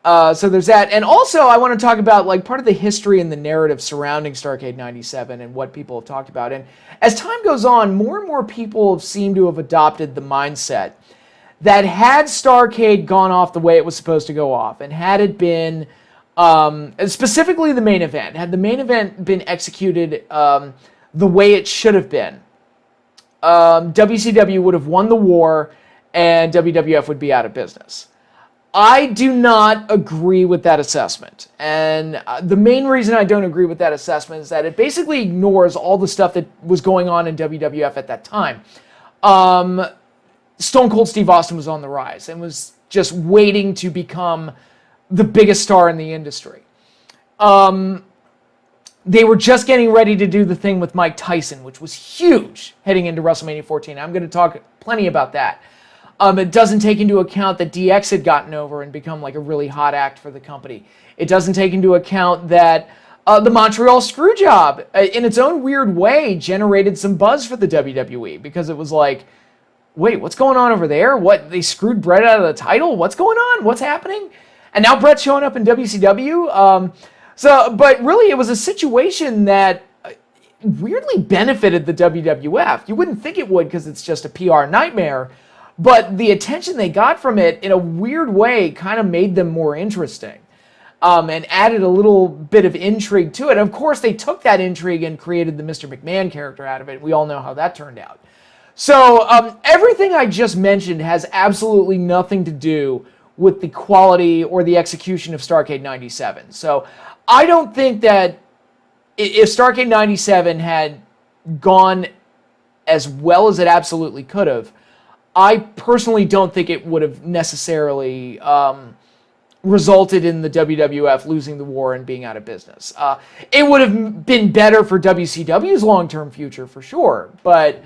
so there's that. And also, I want to talk about like part of the history and the narrative surrounding Starrcade 97 and what people have talked about. And as time goes on, more and more people seem to have adopted the mindset that had Starrcade gone off the way it was supposed to go off, and had it been, specifically the main event, had the main event been executed the way it should have been, WCW would have won the war, and WWF would be out of business. I do not agree with that assessment. And the main reason I don't agree with that assessment is that it basically ignores all the stuff that was going on in WWF at that time. Stone Cold Steve Austin was on the rise and was just waiting to become the biggest star in the industry. They were just getting ready to do the thing with Mike Tyson, which was huge heading into WrestleMania 14. I'm going to talk plenty about that. It doesn't take into account that DX had gotten over and become like a really hot act for the company. It doesn't take into account that the Montreal Screwjob, in its own weird way, generated some buzz for the WWE, because it was like, wait, what's going on over there? What, they screwed Bret out of the title? What's going on? What's happening? And now Bret's showing up in WCW. But really, it was a situation that weirdly benefited the WWF. You wouldn't think it would, because it's just a PR nightmare. But the attention they got from it, in a weird way, kind of made them more interesting. And added a little bit of intrigue to it. And of course, they took that intrigue and created the Mr. McMahon character out of it. We all know how that turned out. So everything I just mentioned has absolutely nothing to do with the quality or the execution of Starrcade 97. So I don't think that if Starrcade 97 had gone as well as it absolutely could have, I personally don't think it would have necessarily resulted in the WWF losing the war and being out of business. It would have been better for WCW's long-term future, for sure, but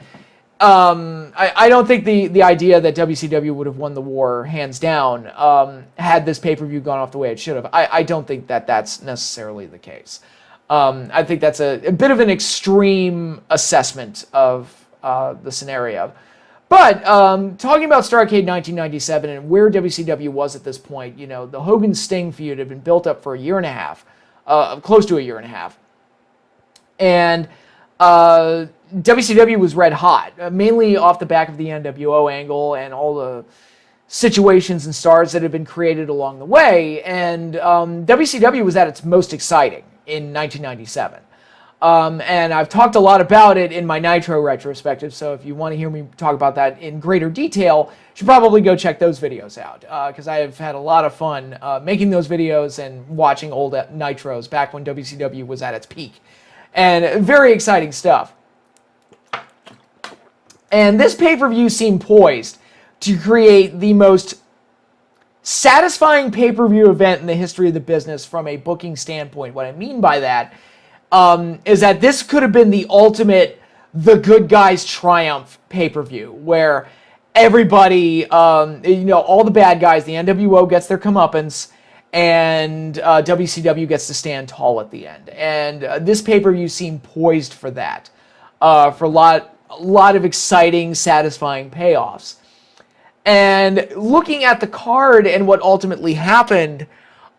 I don't think the idea that WCW would have won the war, hands down, had this pay-per-view gone off the way it should have. I don't think that that's necessarily the case. I think that's a bit of an extreme assessment of the scenario. But talking about Starrcade 1997 and where WCW was at this point, you know, the Hogan-Sting feud had been built up for a year and a half, close to a year and a half. And WCW was red hot, mainly off the back of the NWO angle and all the situations and stars that had been created along the way. And WCW was at its most exciting in 1997. And I've talked a lot about it in my Nitro retrospective, so if you want to hear me talk about that in greater detail, you should probably go check those videos out, because I have had a lot of fun making those videos and watching old Nitros back when WCW was at its peak. And very exciting stuff. And this pay-per-view seemed poised to create the most satisfying pay-per-view event in the history of the business from a booking standpoint. What I mean by that is that this could have been the ultimate the good guys triumph pay-per-view, where everybody, all the bad guys, the NWO gets their comeuppance, and WCW gets to stand tall at the end. And this pay-per-view seemed poised for that, for a lot of exciting, satisfying payoffs. And looking at the card and what ultimately happened,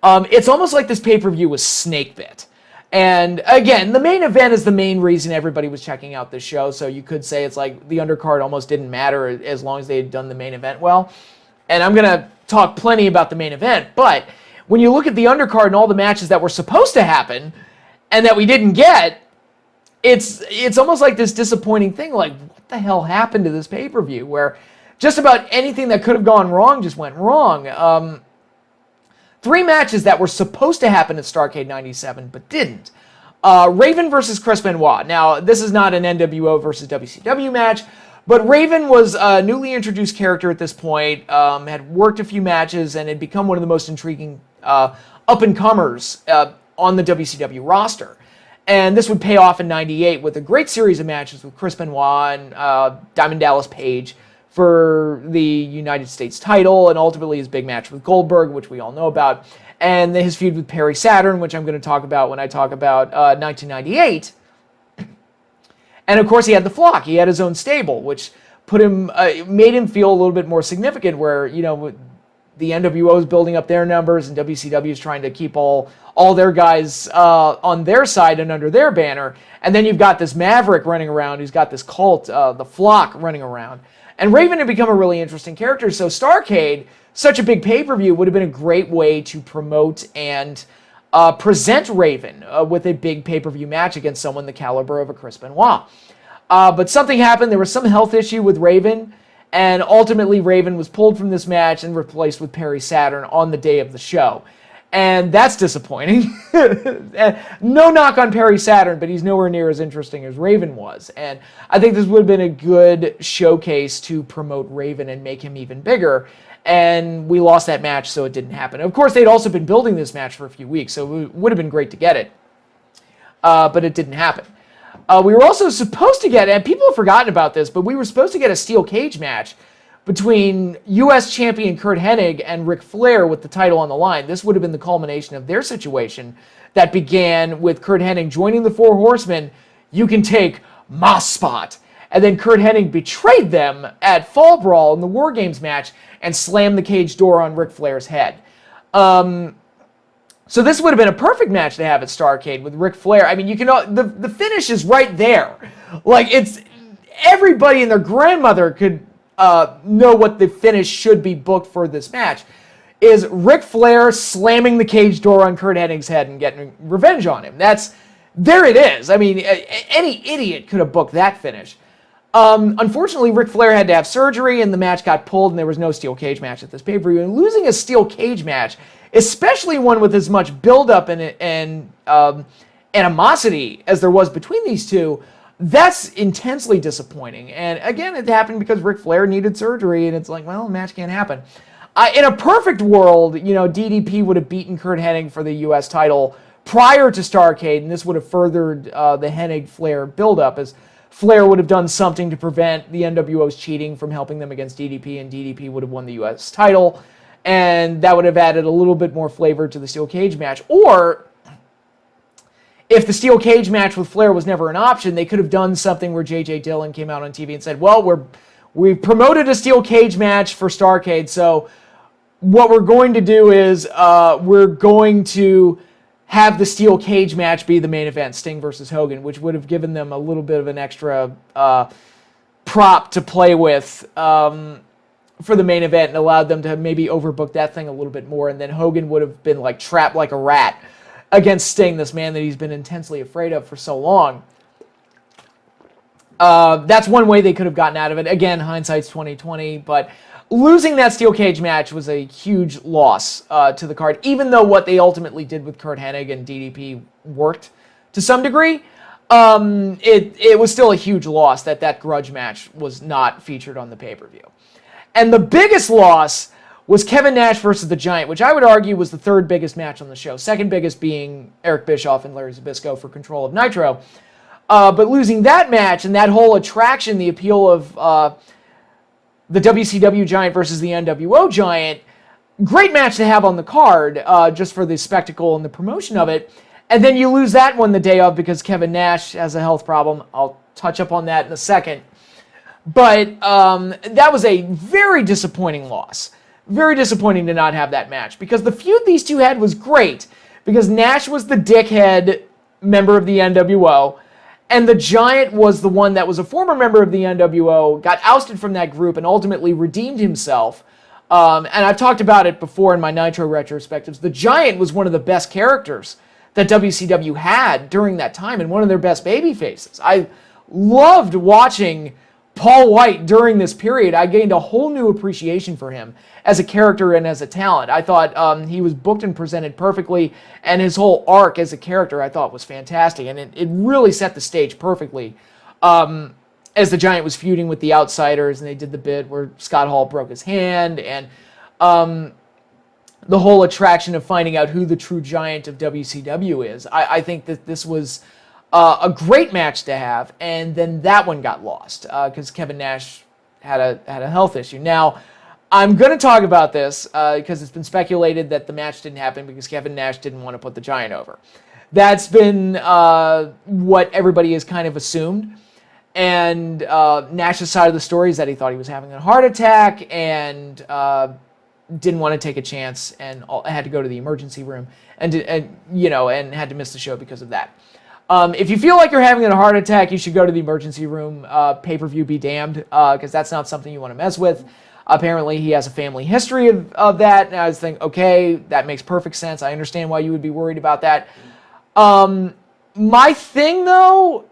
it's almost like this pay-per-view was snake bit. And again, the main event is the main reason everybody was checking out this show, so you could say it's like the undercard almost didn't matter as long as they had done the main event well. And I'm going to talk plenty about the main event, but when you look at the undercard and all the matches that were supposed to happen and that we didn't get, it's almost like this disappointing thing, like, what the hell happened to this pay-per-view, where just about anything that could have gone wrong just went wrong. 3 matches that were supposed to happen at Starrcade 97 but didn't. Raven versus Chris Benoit. Now, this is not an NWO versus WCW match, but Raven was a newly introduced character at this point, had worked a few matches, and had become one of the most intriguing up-and-comers on the WCW roster. And this would pay off in 98 with a great series of matches with Chris Benoit and Diamond Dallas Page for the United States title, and ultimately his big match with Goldberg, which we all know about, and his feud with Perry Saturn, which I'm going to talk about when I talk about 1998. And of course, he had the Flock. He had his own stable, which made him feel a little bit more significant, where, the NWO is building up their numbers, and WCW is trying to keep all their guys on their side and under their banner. And then you've got this Maverick running around who's got this cult, the Flock, running around. And Raven had become a really interesting character, so Starrcade, such a big pay-per-view, would have been a great way to promote and present Raven with a big pay-per-view match against someone the caliber of a Chris Benoit. But something happened. There was some health issue with Raven, And ultimately, Raven was pulled from this match and replaced with Perry Saturn on the day of the show. And that's disappointing. No knock on Perry Saturn, but he's nowhere near as interesting as Raven was. And I think this would have been a good showcase to promote Raven and make him even bigger. And we lost that match, so it didn't happen. Of course, they'd also been building this match for a few weeks, so it would have been great to get it. But it didn't happen. We were also supposed to get, and people have forgotten about this, but we were supposed to get a steel cage match between U.S. champion Curt Hennig and Ric Flair with the title on the line. This would have been the culmination of their situation that began with Curt Hennig joining the Four Horsemen. You can take my spot. And then Curt Hennig betrayed them at Fall Brawl in the War Games match and slammed the cage door on Ric Flair's head. So this would have been a perfect match to have at Starrcade with Ric Flair. I mean, you can the finish is right there. Like, it's everybody and their grandmother could know what the finish should be booked for this match. Is Ric Flair slamming the cage door on Curt Hennig's head and getting revenge on him. There it is. I mean, any idiot could have booked that finish. Unfortunately, Ric Flair had to have surgery, and the match got pulled, and there was no steel cage match at this pay-per-view. And losing a steel cage match, especially one with as much build-up and animosity as there was between these two, that's intensely disappointing. And again, it happened because Ric Flair needed surgery, and it's like, well, the match can't happen. In a perfect world, DDP would have beaten Curt Hennig for the U.S. title prior to Starrcade, and this would have furthered the Hennig-Flair build-up, as Flair would have done something to prevent the NWO's cheating from helping them against DDP, and DDP would have won the U.S. title, and that would have added a little bit more flavor to the steel cage match. Or, if the steel cage match with Flair was never an option, they could have done something where J.J. Dillon came out on TV and said, well, we promoted a steel cage match for Starrcade, so what we're going to do is we're going to have the steel cage match be the main event, Sting versus Hogan, which would have given them a little bit of an extra prop to play with for the main event and allowed them to maybe overbook that thing a little bit more, and then Hogan would have been like trapped like a rat against Sting, this man that he's been intensely afraid of for so long. That's one way they could have gotten out of it. Again, hindsight's 20/20, but losing that steel cage match was a huge loss to the card, even though what they ultimately did with Curt Hennig and DDP worked to some degree. It was still a huge loss that grudge match was not featured on the pay-per-view. And the biggest loss was Kevin Nash versus the Giant, which I would argue was the third biggest match on the show. Second biggest being Eric Bischoff and Larry Zbyszko for control of Nitro. But losing that match and that whole attraction, the appeal of the WCW Giant versus the NWO Giant, great match to have on the card, just for the spectacle and the promotion of it. And then you lose that one the day of because Kevin Nash has a health problem. I'll touch up on that in a second. But that was a very disappointing loss. Very disappointing to not have that match, because the feud these two had was great, because Nash was the dickhead member of the NWO, and the Giant was the one that was a former member of the NWO, got ousted from that group, and ultimately redeemed himself. And I've talked about it before in my Nitro retrospectives. The Giant was one of the best characters that WCW had during that time, and one of their best baby faces. I loved watching Paul White during this period. I gained a whole new appreciation for him as a character and as a talent. I thought he was booked and presented perfectly, and his whole arc as a character I thought was fantastic, and it really set the stage perfectly as the Giant was feuding with the Outsiders, and they did the bit where Scott Hall broke his hand, and the whole attraction of finding out who the true Giant of WCW is. I think that this was a great match to have, and then that one got lost because Kevin Nash had a health issue. Now, I'm going to talk about this because it's been speculated that the match didn't happen because Kevin Nash didn't want to put the Giant over. That's been what everybody has kind of assumed. And Nash's side of the story is that he thought he was having a heart attack and didn't want to take a chance and had to go to the emergency room and had to miss the show because of that. If you feel like you're having a heart attack, you should go to the emergency room. Pay-per-view be damned, because that's not something you want to mess with. Apparently, he has a family history of that, and I was thinking, okay, that makes perfect sense. I understand why you would be worried about that. My thing, though,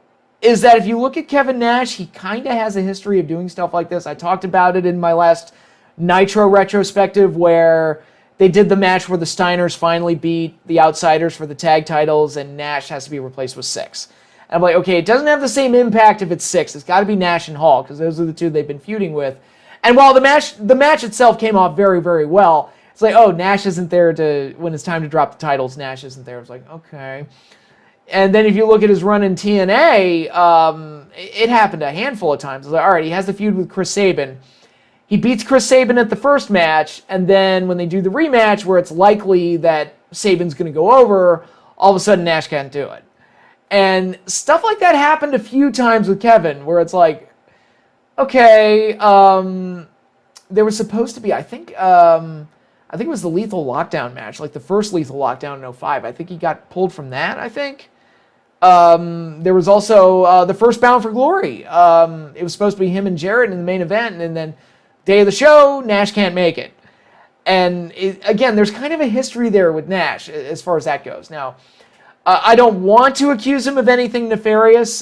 is that if you look at Kevin Nash, he kind of has a history of doing stuff like this. I talked about it in my last Nitro retrospective where they did the match where the Steiners finally beat the Outsiders for the tag titles and Nash has to be replaced with Six. And I'm like, okay, it doesn't have the same impact if it's Six. It's got to be Nash and Hall because those are the two they've been feuding with. And while the match itself came off very, very well, it's like, oh, Nash isn't there when it's time to drop the titles. Nash isn't there. It's like, okay. And then if you look at his run in TNA, it happened a handful of times. It's like, all right, he has the feud with Chris Sabin. He beats Chris Sabin at the first match, and then when they do the rematch where it's likely that Sabin's going to go over, all of a sudden Nash can't do it. And stuff like that happened a few times with Kevin, where it's like, okay, there was supposed to be, I think it was the Lethal Lockdown match, like the first Lethal Lockdown in 2005. I think he got pulled from that, I think. There was also the first Bound for Glory. It was supposed to be him and Jarrett in the main event, and then day of the show, Nash can't make it. And again, there's kind of a history there with Nash as far as that goes. Now, I don't want to accuse him of anything nefarious.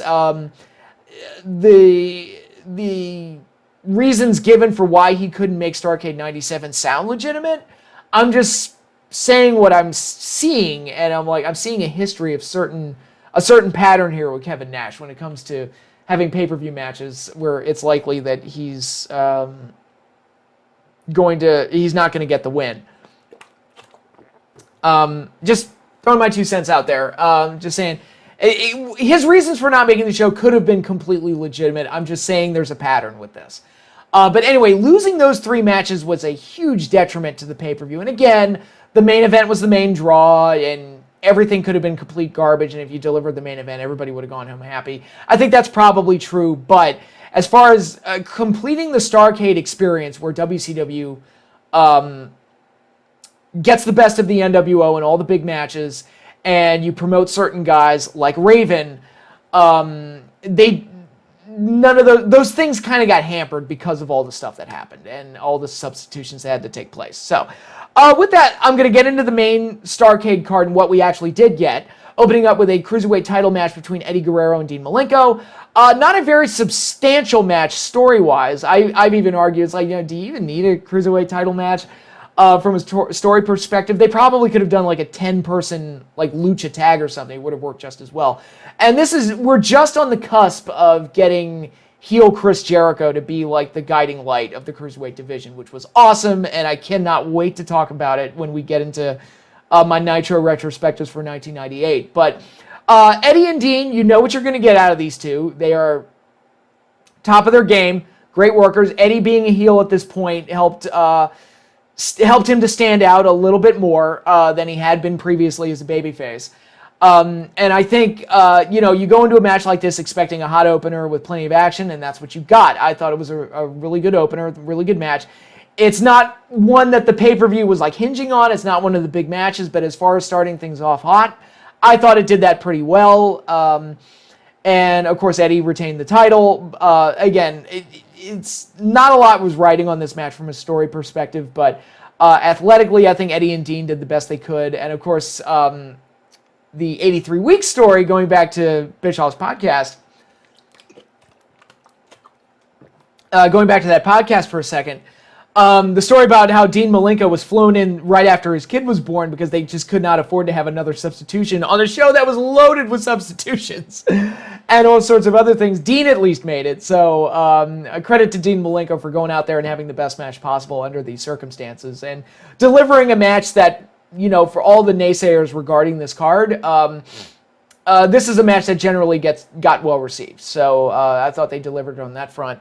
The reasons given for why he couldn't make Starrcade 97 sound legitimate. I'm just saying what I'm seeing, and I'm seeing a history of a certain pattern here with Kevin Nash when it comes to having pay-per-view matches where it's likely that he's not going to get the win. Just throwing my 2 cents out there. Just saying, his reasons for not making the show could have been completely legitimate. I'm just saying there's a pattern with this. But anyway, losing those 3 matches was a huge detriment to the pay-per-view. And again, the main event was the main draw, and everything could have been complete garbage. And if you delivered the main event, everybody would have gone home happy. I think that's probably true, but as far as completing the Starrcade experience where WCW gets the best of the NWO in all the big matches, and you promote certain guys like Raven, none of those things kind of got hampered because of all the stuff that happened and all the substitutions that had to take place. So with that, I'm going to get into the main Starrcade card and what we actually did get, opening up with a Cruiserweight title match between Eddie Guerrero and Dean Malenko. Not a very substantial match story-wise. I've even argued, it's like, do you even need a Cruiserweight title match? From a story perspective, they probably could have done like a 10-person like lucha tag or something. It would have worked just as well. And we're just on the cusp of getting heel Chris Jericho to be like the guiding light of the Cruiserweight division, which was awesome, and I cannot wait to talk about it when we get into my Nitro retrospectives for 1998. But Eddie and Dean, you know what you're going to get out of these two. They are top of their game, great workers. Eddie being a heel at this point helped him to stand out a little bit more than he had been previously as a babyface. And I think, you go into a match like this expecting a hot opener with plenty of action, and that's what you got. I thought it was a really good opener, really good match. It's not one that the pay-per-view was like hinging on. It's not one of the big matches, but as far as starting things off hot, I thought it did that pretty well. And of course, Eddie retained the title. Again, it's not a lot was riding on this match from a story perspective, but athletically, I think Eddie and Dean did the best they could. And of course, the 83-week story, going back to Bischoff's podcast, going back to that podcast for a second, the story about how Dean Malenko was flown in right after his kid was born because they just could not afford to have another substitution on a show that was loaded with substitutions and all sorts of other things. Dean at least made it. So a credit to Dean Malenko for going out there and having the best match possible under these circumstances and delivering a match that, for all the naysayers regarding this card, this is a match that generally got well received. So I thought they delivered on that front.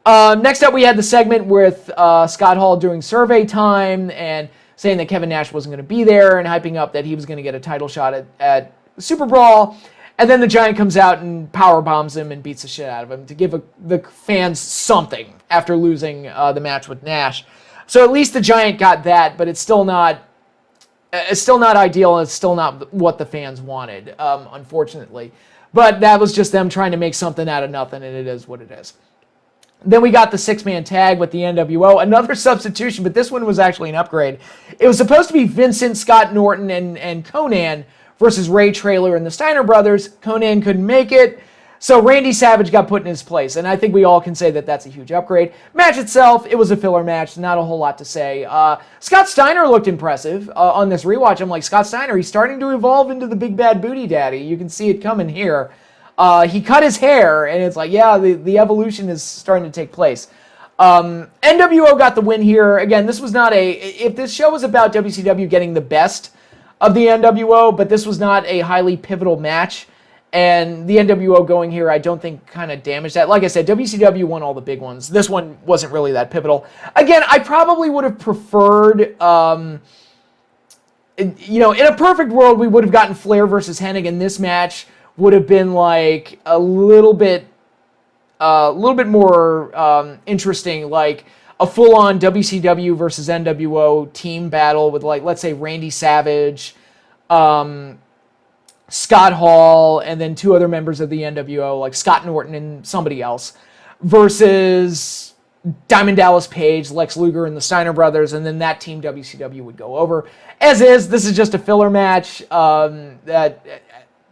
Next up, we had the segment with Scott Hall doing survey time and saying that Kevin Nash wasn't going to be there and hyping up that he was going to get a title shot at Super Brawl. And then the Giant comes out and power bombs him and beats the shit out of him to give the fans something after losing the match with Nash. So at least the Giant got that, but it's still not ideal, and it's still not what the fans wanted, unfortunately. But that was just them trying to make something out of nothing, and it is what it is. Then we got the 6-man tag with the NWO, another substitution, but this one was actually an upgrade. It was supposed to be Vincent, Scott Norton, and Conan versus Ray Traylor and the Steiner brothers. Conan couldn't make it. So Randy Savage got put in his place, and I think we all can say that that's a huge upgrade. Match itself, it was a filler match, not a whole lot to say. Scott Steiner looked impressive on this rewatch. I'm like, Scott Steiner, he's starting to evolve into the big bad booty daddy. You can see it coming here. He cut his hair, and it's like, yeah, the evolution is starting to take place. NWO got the win here. Again, this was not if this show was about WCW getting the best of the NWO, but this was not a highly pivotal match, and the NWO going here, I don't think kind of damaged that. Like I said, WCW won all the big ones. This one wasn't really that pivotal. Again, I probably would have preferred, in a perfect world, we would have gotten Flair versus Hennig, and this match would have been like a little bit more interesting, like a full-on WCW versus NWO team battle with, like, let's say Randy Savage, Scott Hall, and then two other members of the NWO, like Scott Norton and somebody else, versus Diamond Dallas Page, Lex Luger, and the Steiner brothers, and then that team WCW would go over. As is, this is just a filler match. That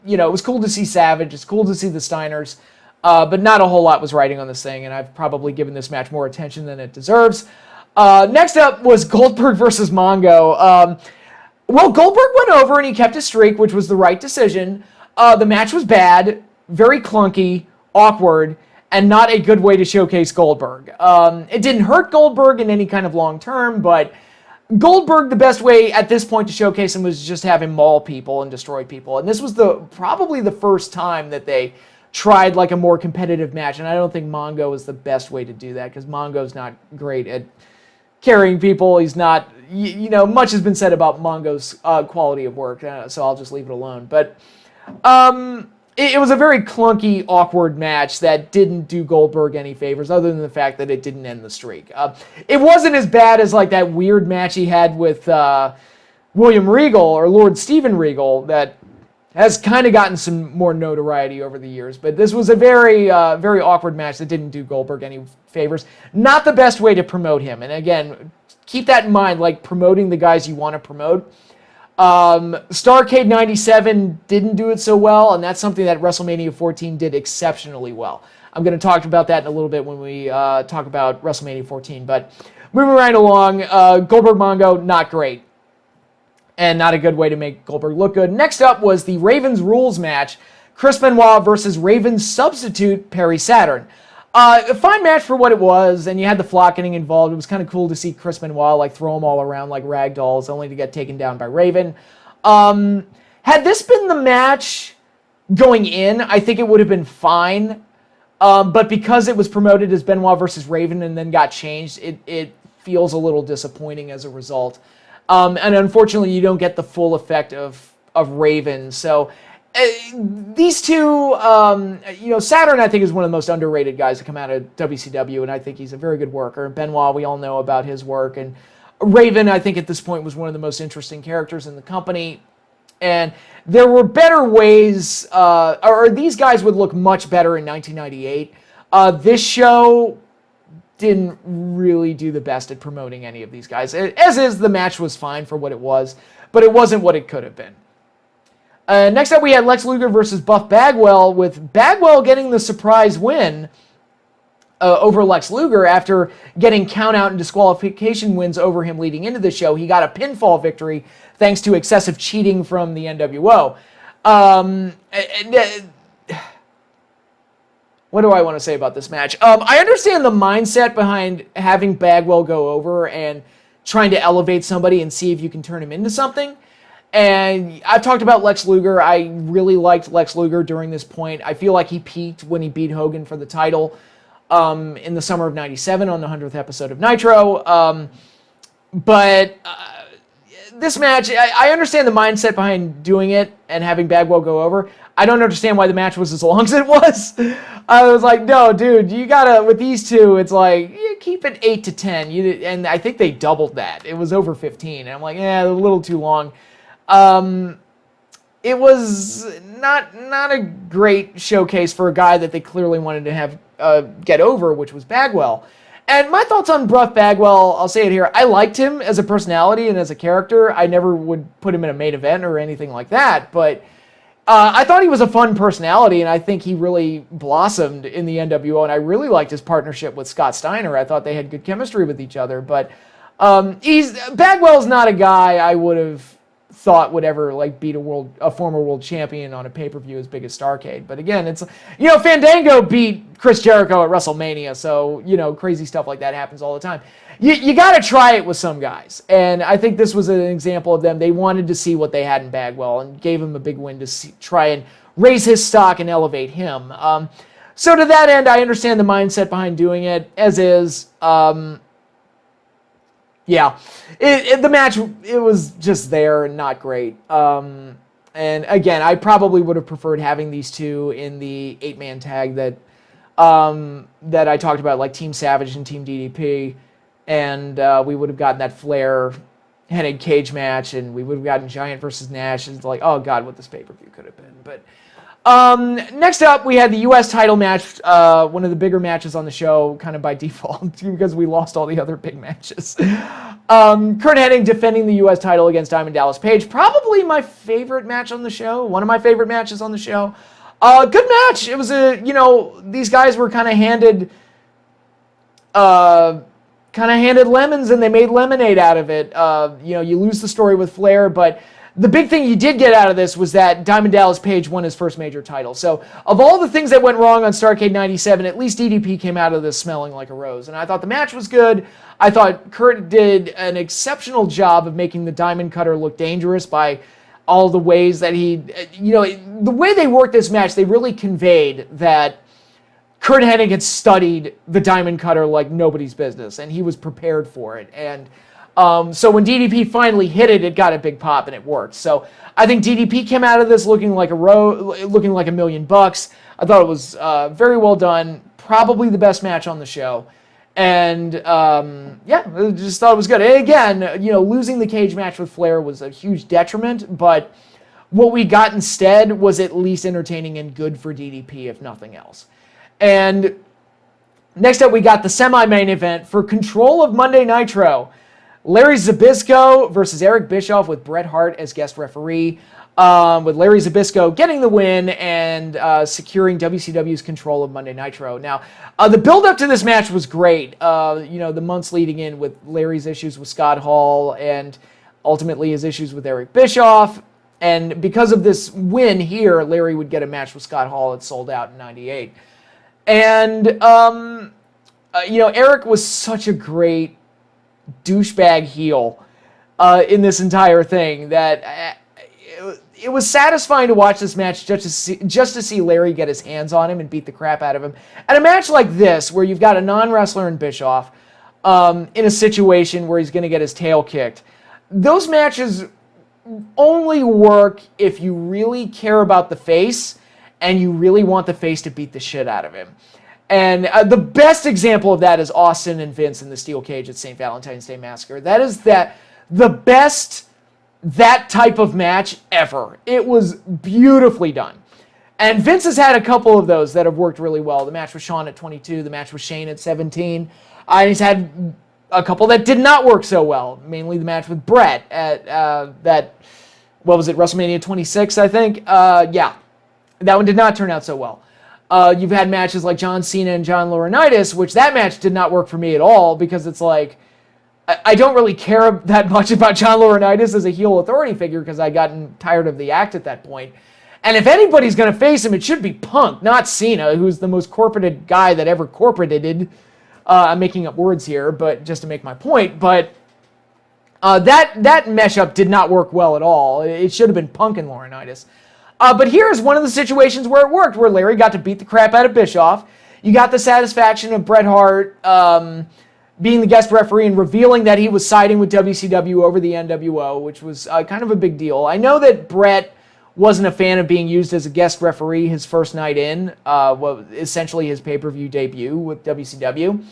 it was cool to see Savage. It's cool to see the Steiners. But not a whole lot was riding on this thing, and I've probably given this match more attention than it deserves. Next up was Goldberg versus Mongo. Goldberg went over and he kept his streak, which was the right decision. The match was bad, very clunky, awkward, and not a good way to showcase Goldberg. It didn't hurt Goldberg in any kind of long term, but Goldberg, the best way at this point to showcase him was just have him maul people and destroy people. And this was probably the first time that they tried like a more competitive match, and I don't think Mongo is the best way to do that, because Mongo's not great at carrying people. He's not, much has been said about Mongo's quality of work, so I'll just leave it alone. But it was a very clunky, awkward match that didn't do Goldberg any favors, other than the fact that it didn't end the streak. It wasn't as bad as like that weird match he had with William Regal, or Lord Steven Regal, that has kind of gotten some more notoriety over the years. But this was a very, very awkward match that didn't do Goldberg any favors. Not the best way to promote him. And again, keep that in mind, like promoting the guys you want to promote. Starrcade 97 didn't do it so well, and that's something that Wrestlemania 14 did exceptionally well. I'm going to talk about that in a little bit when we talk about Wrestlemania 14. But moving right along, Goldberg Mongo, not great. And not a good way to make Goldberg look good. Next up was the Ravens Rules match. Chris Benoit versus Ravens substitute Perry Saturn. A fine match for what it was, and you had the Flock getting involved. It was kind of cool to see Chris Benoit like throw them all around like rag dolls, only to get taken down by Raven. Had this been the match going in, I think it would have been fine. But because it was promoted as Benoit versus Raven and then got changed, it feels a little disappointing as a result. And unfortunately, you don't get the full effect of Raven. So these two, Saturn, I think, is one of the most underrated guys to come out of WCW, and I think he's a very good worker. Benoit, we all know about his work. And Raven, I think, at this point was one of the most interesting characters in the company. And there were better ways, or these guys would look much better in 1998. This show didn't really do the best at promoting any of these guys. As is, the match was fine for what it was, but it wasn't what it could have been. Next up, we had Lex Luger versus Buff Bagwell, with Bagwell getting the surprise win over Lex Luger after getting count-out and disqualification wins over him leading into the show. He got a pinfall victory thanks to excessive cheating from the NWO. What do I want to say about this match? I understand the mindset behind having Bagwell go over and trying to elevate somebody and see if you can turn him into something. And I've talked about Lex Luger. I really liked Lex Luger during this point. I feel like he peaked when he beat Hogan for the title in the summer of '97 on the 100th episode of Nitro. But this match, I understand the mindset behind doing it and having Bagwell go over. I don't understand why the match was as long as it was. I was like, no, dude, you gotta, with these two, it's like, you keep it 8 to 10. And I think they doubled that. It was over 15. And I'm like, yeah, a little too long. It was not a great showcase for a guy that they clearly wanted to have get over, which was Bagwell. And my thoughts on Buff Bagwell, I'll say it here. I liked him as a personality and as a character. I never would put him in a main event or anything like that, but I thought he was a fun personality, and I think he really blossomed in the NWO, and I really liked his partnership with Scott Steiner. I thought they had good chemistry with each other, but Bagwell's not a guy I would have thought would ever like beat a former world champion on a pay-per-view as big as Starrcade. But again, it's, Fandango beat Chris Jericho at WrestleMania, so crazy stuff like that happens all the time. You got to try it with some guys, and I think this was an example of them. They wanted to see what they had in Bagwell and gave him a big win to try and raise his stock and elevate him. So to that end, I understand the mindset behind doing it, as is. Yeah, the match, it was just there and not great. And again, I probably would have preferred having these two in the 8-man tag that I talked about, like Team Savage and Team DDP. And we would have gotten that Flair-headed cage match, and we would have gotten Giant versus Nash. It's like, oh God, what this pay-per-view could have been. But next up, we had the U.S. title match, one of the bigger matches on the show, kind of by default, because we lost all the other big matches. Curt Hennig defending the U.S. title against Diamond Dallas Page. Probably my favorite match on the show. One of my favorite matches on the show. Good match. It was these guys were kind of handed lemons, and they made lemonade out of it. You lose the story with Flair, but the big thing you did get out of this was that Diamond Dallas Page won his first major title. So of all the things that went wrong on Starrcade 97, at least DDP came out of this smelling like a rose. And I thought the match was good. I thought Kurt did an exceptional job of making the Diamond Cutter look dangerous by all the ways that the way they worked this match, they really conveyed that Curt Hennig had studied the Diamond Cutter like nobody's business, and he was prepared for it. And so when DDP finally hit it, it got a big pop, and it worked. So I think DDP came out of this looking like looking like $1 million. I thought it was very well done, probably the best match on the show. And I just thought it was good. And again, losing the cage match with Flair was a huge detriment, but what we got instead was at least entertaining and good for DDP, if nothing else. And next up, we got the semi-main event for control of Monday Nitro. Larry Zbyszko versus Eric Bischoff with Bret Hart as guest referee, with Larry Zbyszko getting the win and securing WCW's control of Monday Nitro. Now, the build-up to this match was great. The months leading in with Larry's issues with Scott Hall and ultimately his issues with Eric Bischoff. And because of this win here, Larry would get a match with Scott Hall. It sold out in 98. And, Eric was such a great douchebag heel in this entire thing that it was satisfying to watch this match just to see Larry get his hands on him and beat the crap out of him. And a match like this, where you've got a non-wrestler in Bischoff in a situation where he's going to get his tail kicked, those matches only work if you really care about the face and you really want the face to beat the shit out of him. And the best example of that is Austin and Vince in the steel cage at St. Valentine's Day Massacre. That is the best that type of match ever. It was beautifully done. And Vince has had a couple of those that have worked really well. The match with Shawn at 22, the match with Shane at 17. And he's had a couple that did not work so well, mainly the match with Bret at WrestleMania 26, I think? That one did not turn out so well. You've had matches like John Cena and John Laurinaitis, which that match did not work for me at all, because it's like, I don't really care that much about John Laurinaitis as a heel authority figure, because I'd gotten tired of the act at that point. And if anybody's going to face him, it should be Punk, not Cena, who's the most corporated guy that ever corporated. I'm making up words here, but just to make my point. But that mesh-up did not work well at all. It should have been Punk and Laurinaitis. But here's one of the situations where it worked, where Larry got to beat the crap out of Bischoff. You got the satisfaction of Bret Hart being the guest referee and revealing that he was siding with WCW over the NWO, which was kind of a big deal. I know that Bret wasn't a fan of being used as a guest referee his first night in, essentially his pay-per-view debut with WCW.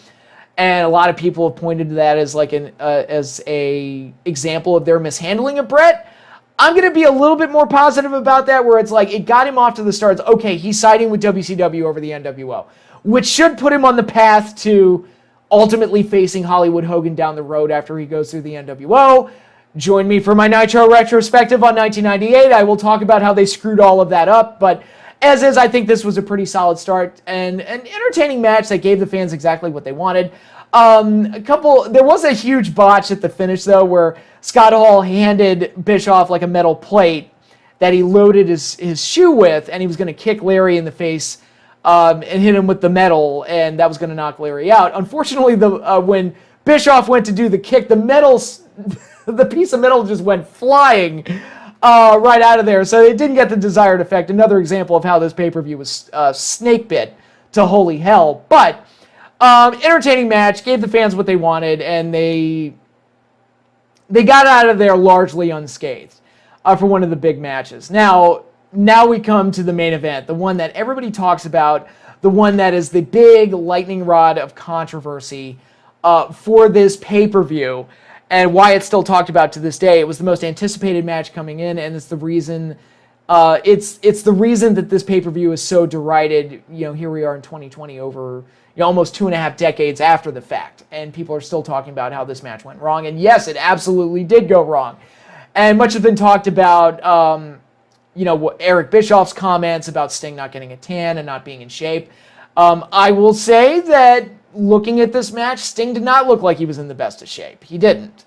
And a lot of people have pointed to that as like as a example of their mishandling of Bret. I'm going to be a little bit more positive about that, where it's like, it got him off to the start. Okay, he's siding with WCW over the NWO, which should put him on the path to ultimately facing Hollywood Hogan down the road after he goes through the NWO. Join me for my Nitro retrospective on 1998. I will talk about how they screwed all of that up, but as is, I think this was a pretty solid start and an entertaining match that gave the fans exactly what they wanted. There was a huge botch at the finish, though, where Scott Hall handed Bischoff like a metal plate that he loaded his shoe with, and he was going to kick Larry in the face and hit him with the metal, and that was going to knock Larry out. Unfortunately, when Bischoff went to do the kick, the piece of metal just went flying right out of there, so it didn't get the desired effect. Another example of how this pay-per-view was snake bit to holy hell. But entertaining match, gave the fans what they wanted, and they got out of there largely unscathed for one of the big matches. Now we come to the main event, the one that everybody talks about, the one that is the big lightning rod of controversy for this pay-per-view, and why it's still talked about to this day. It was the most anticipated match coming in, and it's the reason it's the reason that this pay-per-view is so derided. Here we are in 2020, over almost 2.5 decades after the fact, and people are still talking about how this match went wrong. And yes, it absolutely did go wrong. And much has been talked about, Eric Bischoff's comments about Sting not getting a tan and not being in shape. I will say that looking at this match, Sting did not look like he was in the best of shape. He didn't.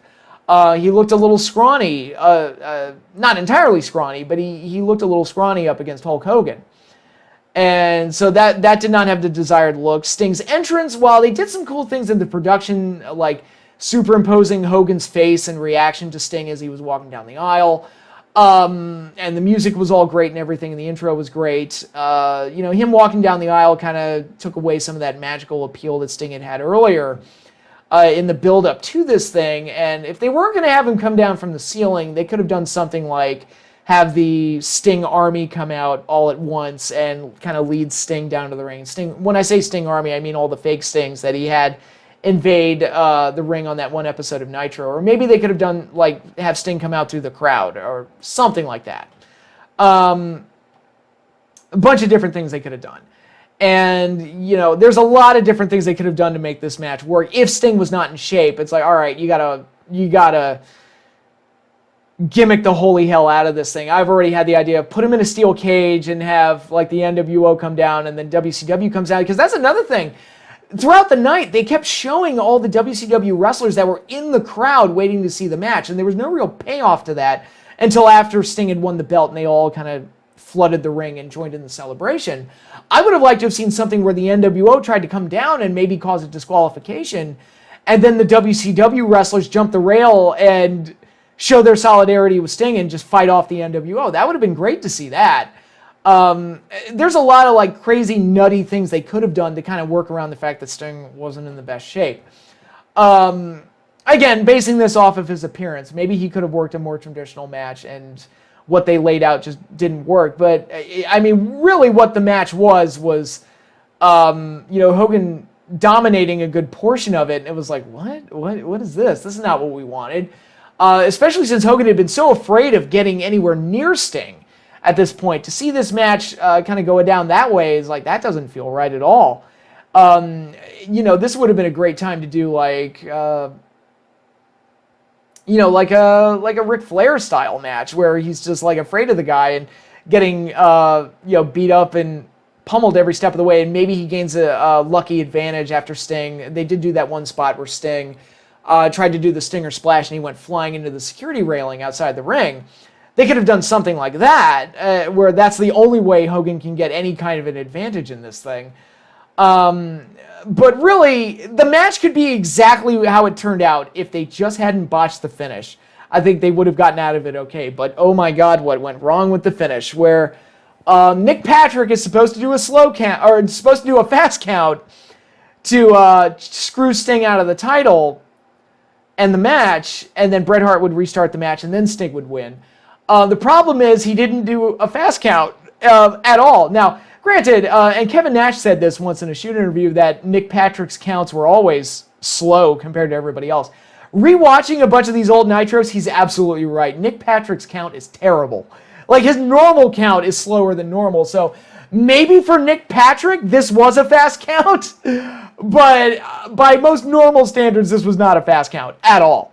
He looked a little scrawny, not entirely scrawny, but he looked a little scrawny up against Hulk Hogan. And so that did not have the desired look. Sting's entrance, while they did some cool things in the production, like superimposing Hogan's face and reaction to Sting as he was walking down the aisle, and the music was all great and everything, and the intro was great. Him walking down the aisle kind of took away some of that magical appeal that Sting had earlier in the build-up to this thing. And if they weren't going to have him come down from the ceiling, they could have done something like have the Sting Army come out all at once and kind of lead Sting down to the ring. When I say Sting Army, I mean all the fake Stings that he had invade the ring on that one episode of Nitro. Or maybe they could have done, have Sting come out through the crowd or something like that. A bunch of different things they could have done. And, there's a lot of different things they could have done to make this match work. If Sting was not in shape, it's like, all right, you gotta gimmick the holy hell out of this thing. I've already had the idea of put him in a steel cage and have, the NWO come down and then WCW comes out. Because that's another thing. Throughout the night, they kept showing all the WCW wrestlers that were in the crowd waiting to see the match, and there was no real payoff to that until after Sting had won the belt and they all kind of flooded the ring and joined in the celebration. I would have liked to have seen something where the NWO tried to come down and maybe cause a disqualification, and then the WCW wrestlers jump the rail and show their solidarity with Sting and just fight off the NWO. That would have been great to see that. There's a lot of crazy nutty things they could have done to kind of work around the fact that Sting wasn't in the best shape. Again, basing this off of his appearance, maybe he could have worked a more traditional match and what they laid out just didn't work. But I mean, really what the match was Hogan dominating a good portion of it. And it was like, what is this? This is not what we wanted. Especially since Hogan had been so afraid of getting anywhere near Sting at this point. To see this match kind of go down that way is like, that doesn't feel right at all. This would have been a great time to do like a Ric Flair style match where he's just afraid of the guy and getting beat up and pummeled every step of the way, and maybe he gains a lucky advantage after Sting. They did do that one spot where Sting tried to do the Stinger Splash and he went flying into the security railing outside the ring. They could have done something like that, where that's the only way Hogan can get any kind of an advantage in this thing. But really, the match could be exactly how it turned out if they just hadn't botched the finish. I think they would have gotten out of it okay. But oh my God, what went wrong with the finish? Where Nick Patrick is supposed to do a slow count, or supposed to do a fast count to screw Sting out of the title and the match, and then Bret Hart would restart the match, and then Sting would win. The problem is he didn't do a fast count at all. Now, granted, and Kevin Nash said this once in a shoot interview, that Nick Patrick's counts were always slow compared to everybody else. Rewatching a bunch of these old Nitros, he's absolutely right. Nick Patrick's count is terrible. His normal count is slower than normal, so maybe for Nick Patrick, this was a fast count, but by most normal standards, this was not a fast count at all.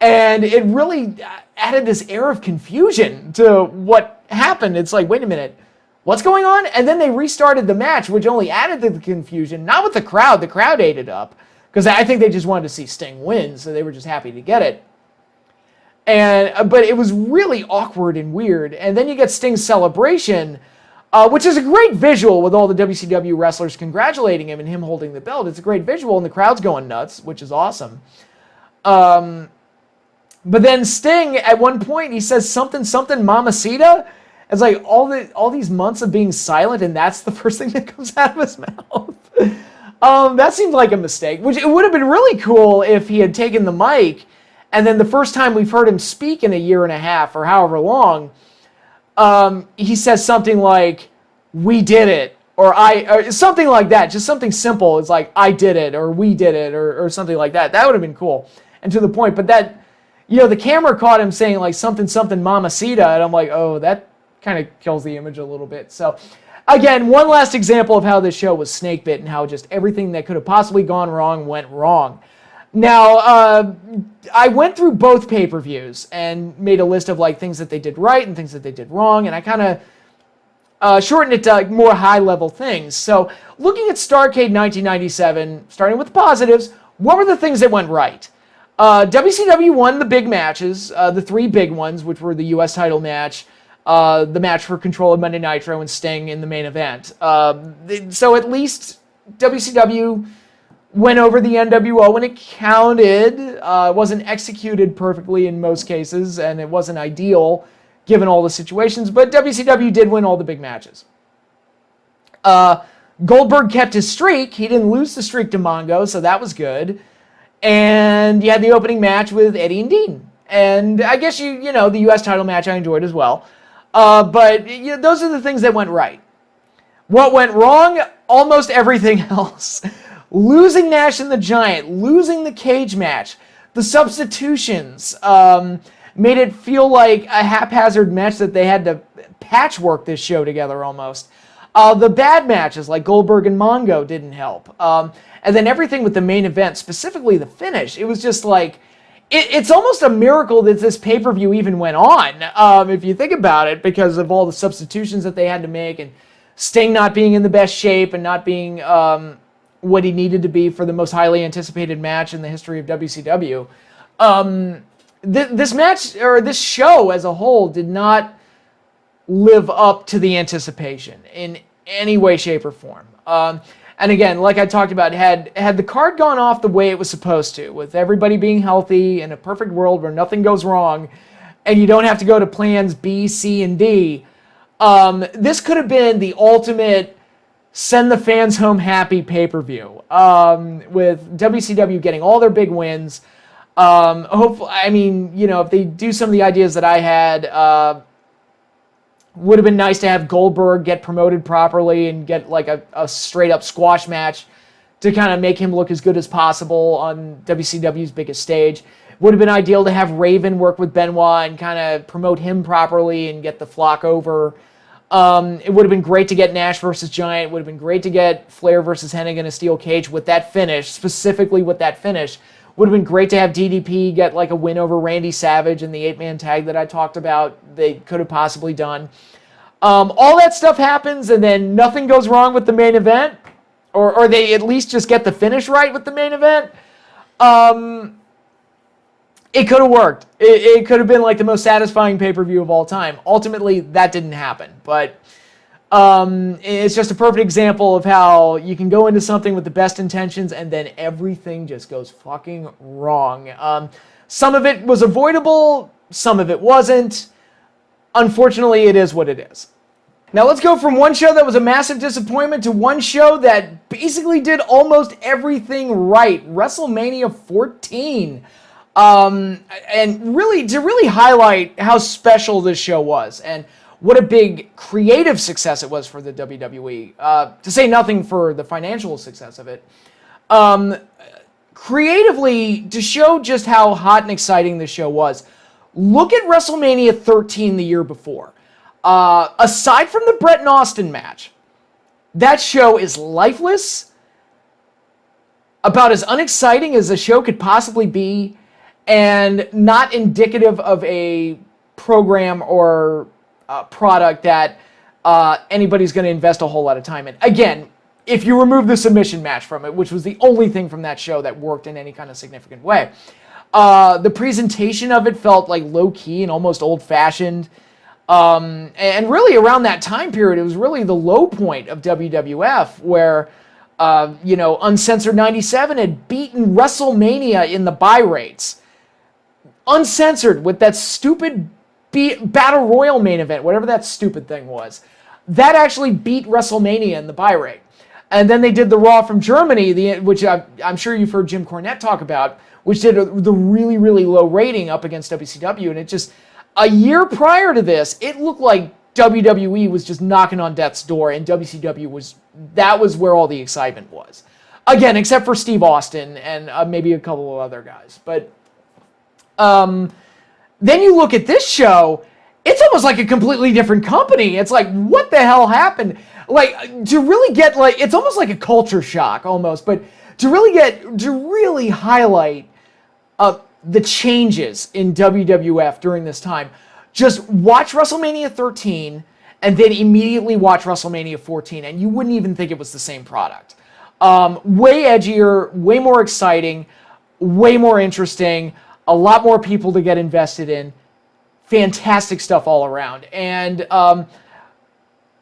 And it really added this air of confusion to what happened. It's like, wait a minute, what's going on? And then they restarted the match, which only added to the confusion, not with the crowd. The crowd ate it up, because I think they just wanted to see Sting win, so they were just happy to get it. But it was really awkward and weird. And then you get Sting's celebration, which is a great visual with all the WCW wrestlers congratulating him and him holding the belt. It's a great visual, and the crowd's going nuts, which is awesome. But then Sting, at one point, he says something, Mamacita. It's like all these months of being silent, and that's the first thing that comes out of his mouth. That seemed like a mistake, which it would have been really cool if he had taken the mic, and then the first time we've heard him speak in a year and a half or however long, he says something like, "We did it," or something like that. Just something simple. It's like, "I did it," or "We did it," or something like that. That would have been cool and to the point. But that, the camera caught him saying like something, Mamacita, and I'm like, oh, that kind of kills the image a little bit. So, again, one last example of how this show was snake bit and how just everything that could have possibly gone wrong went wrong. Now, I went through both pay-per-views and made a list of like things that they did right and things that they did wrong, and I kind of shortened it to like, more high-level things. So, looking at Starrcade 1997, starting with the positives, what were the things that went right? WCW won the big matches, the three big ones, which were the U.S. title match, the match for control of Monday Nitro, and Sting in the main event. So at least WCW went over the NWO when it counted. It wasn't executed perfectly in most cases, and it wasn't ideal given all the situations, but WCW did win all the big matches. Goldberg kept his streak. He didn't lose the streak to Mongo, so that was good. And you had the opening match with Eddie and Dean. And I guess the U.S. title match I enjoyed as well. But those are the things that went right. What went wrong? Almost everything else. Losing Nash and the Giant, losing the cage match, the substitutions made it feel like a haphazard match that they had to patchwork this show together almost. The bad matches like Goldberg and Mongo didn't help. And then everything with the main event, specifically the finish, it was just like, it's almost a miracle that this pay-per-view even went on, if you think about it, because of all the substitutions that they had to make, and Sting not being in the best shape and not being what he needed to be for the most highly anticipated match in the history of WCW. This match, or this show as a whole, did not live up to the anticipation in any way, shape, or form. And again, like I talked about, had the card gone off the way it was supposed to, with everybody being healthy in a perfect world where nothing goes wrong, and you don't have to go to plans B, C, and D, this could have been the ultimate send the fans home happy pay-per-view, with WCW getting all their big wins. Hopefully, if they do some of the ideas that I had, would have been nice to have Goldberg get promoted properly and get like a straight-up squash match to kind of make him look as good as possible on WCW's biggest stage. Would have been ideal to have Raven work with Benoit and kind of promote him properly and get the flock over. It would have been great to get Nash versus Giant. Would have been great to get Flair versus Hennig in a steel cage with that finish, specifically with that finish. Would have been great to have DDP get like a win over Randy Savage in the 8-man tag that I talked about. They could have possibly done. All that stuff happens, and then nothing goes wrong with the main event, or they at least just get the finish right with the main event. It could have worked. It could have been like the most satisfying pay-per-view of all time. Ultimately, that didn't happen, but it's just a perfect example of how you can go into something with the best intentions and then everything just goes fucking wrong. Some of it was avoidable, some of it wasn't. Unfortunately, it is what it is. Now let's go from one show that was a massive disappointment to one show that basically did almost everything right. WrestleMania 14. And really, to really highlight how special this show was and what a big creative success it was for the WWE, to say nothing for the financial success of it. Creatively, to show just how hot and exciting this show was, look at WrestleMania 13 the year before. Aside from the Bret and Austin match, that show is lifeless, about as unexciting as a show could possibly be, and not indicative of a program or product that anybody's going to invest a whole lot of time in. Again, if you remove the submission match from it, which was the only thing from that show that worked in any kind of significant way. The presentation of it felt like low-key and almost old-fashioned. And really around that time period, it was really the low point of WWF where, Uncensored 97 had beaten WrestleMania in the buy rates. Uncensored with that stupid Battle Royal main event, whatever that stupid thing was. That actually beat WrestleMania in the buy rate. And then they did the Raw from Germany, which I'm sure you've heard Jim Cornette talk about, which did the really, really low rating up against WCW. And it just, a year prior to this, it looked like WWE was just knocking on death's door, and WCW was where all the excitement was. Again, except for Steve Austin and maybe a couple of other guys. But then you look at this show, it's almost like a completely different company. It's like, what the hell happened? Like, to really get, like, it's almost like a culture shock almost, but to really highlight the changes in WWF during this time, just watch WrestleMania 13 and then immediately watch WrestleMania 14, and you wouldn't even think it was the same product. Way edgier, way more exciting, way more interesting, a lot more people to get invested in. Fantastic stuff all around. And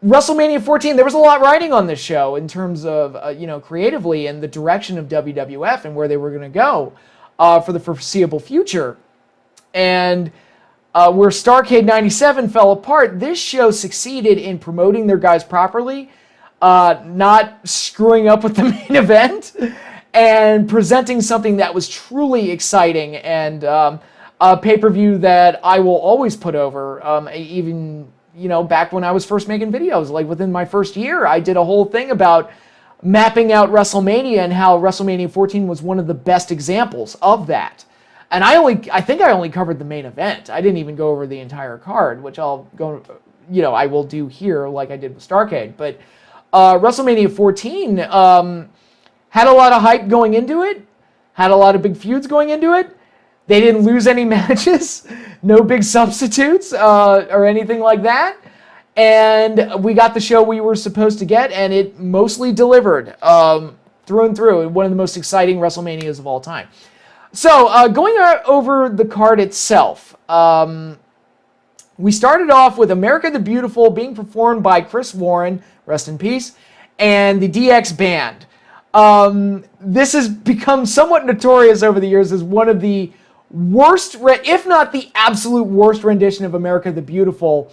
WrestleMania 14, there was a lot riding on this show in terms of, creatively and the direction of WWF and where they were going to go for the foreseeable future. And where Starrcade 97 fell apart, this show succeeded in promoting their guys properly, not screwing up with the main event, and presenting something that was truly exciting and a pay-per-view that I will always put over, even back when I was first making videos, like within my first year, I did a whole thing about mapping out WrestleMania and how WrestleMania 14 was one of the best examples of that. And I think I only covered the main event. I didn't even go over the entire card, which I will do here like I did with Starrcade. But WrestleMania 14 had a lot of hype going into it, had a lot of big feuds going into it. They didn't lose any matches, no big substitutes or anything like that. And we got the show we were supposed to get, and it mostly delivered through and through. One of the most exciting WrestleManias of all time. So going over the card itself, we started off with America the Beautiful being performed by Chris Warren, rest in peace, and the DX Band. This has become somewhat notorious over the years as one of the worst, if not the absolute worst rendition of America the Beautiful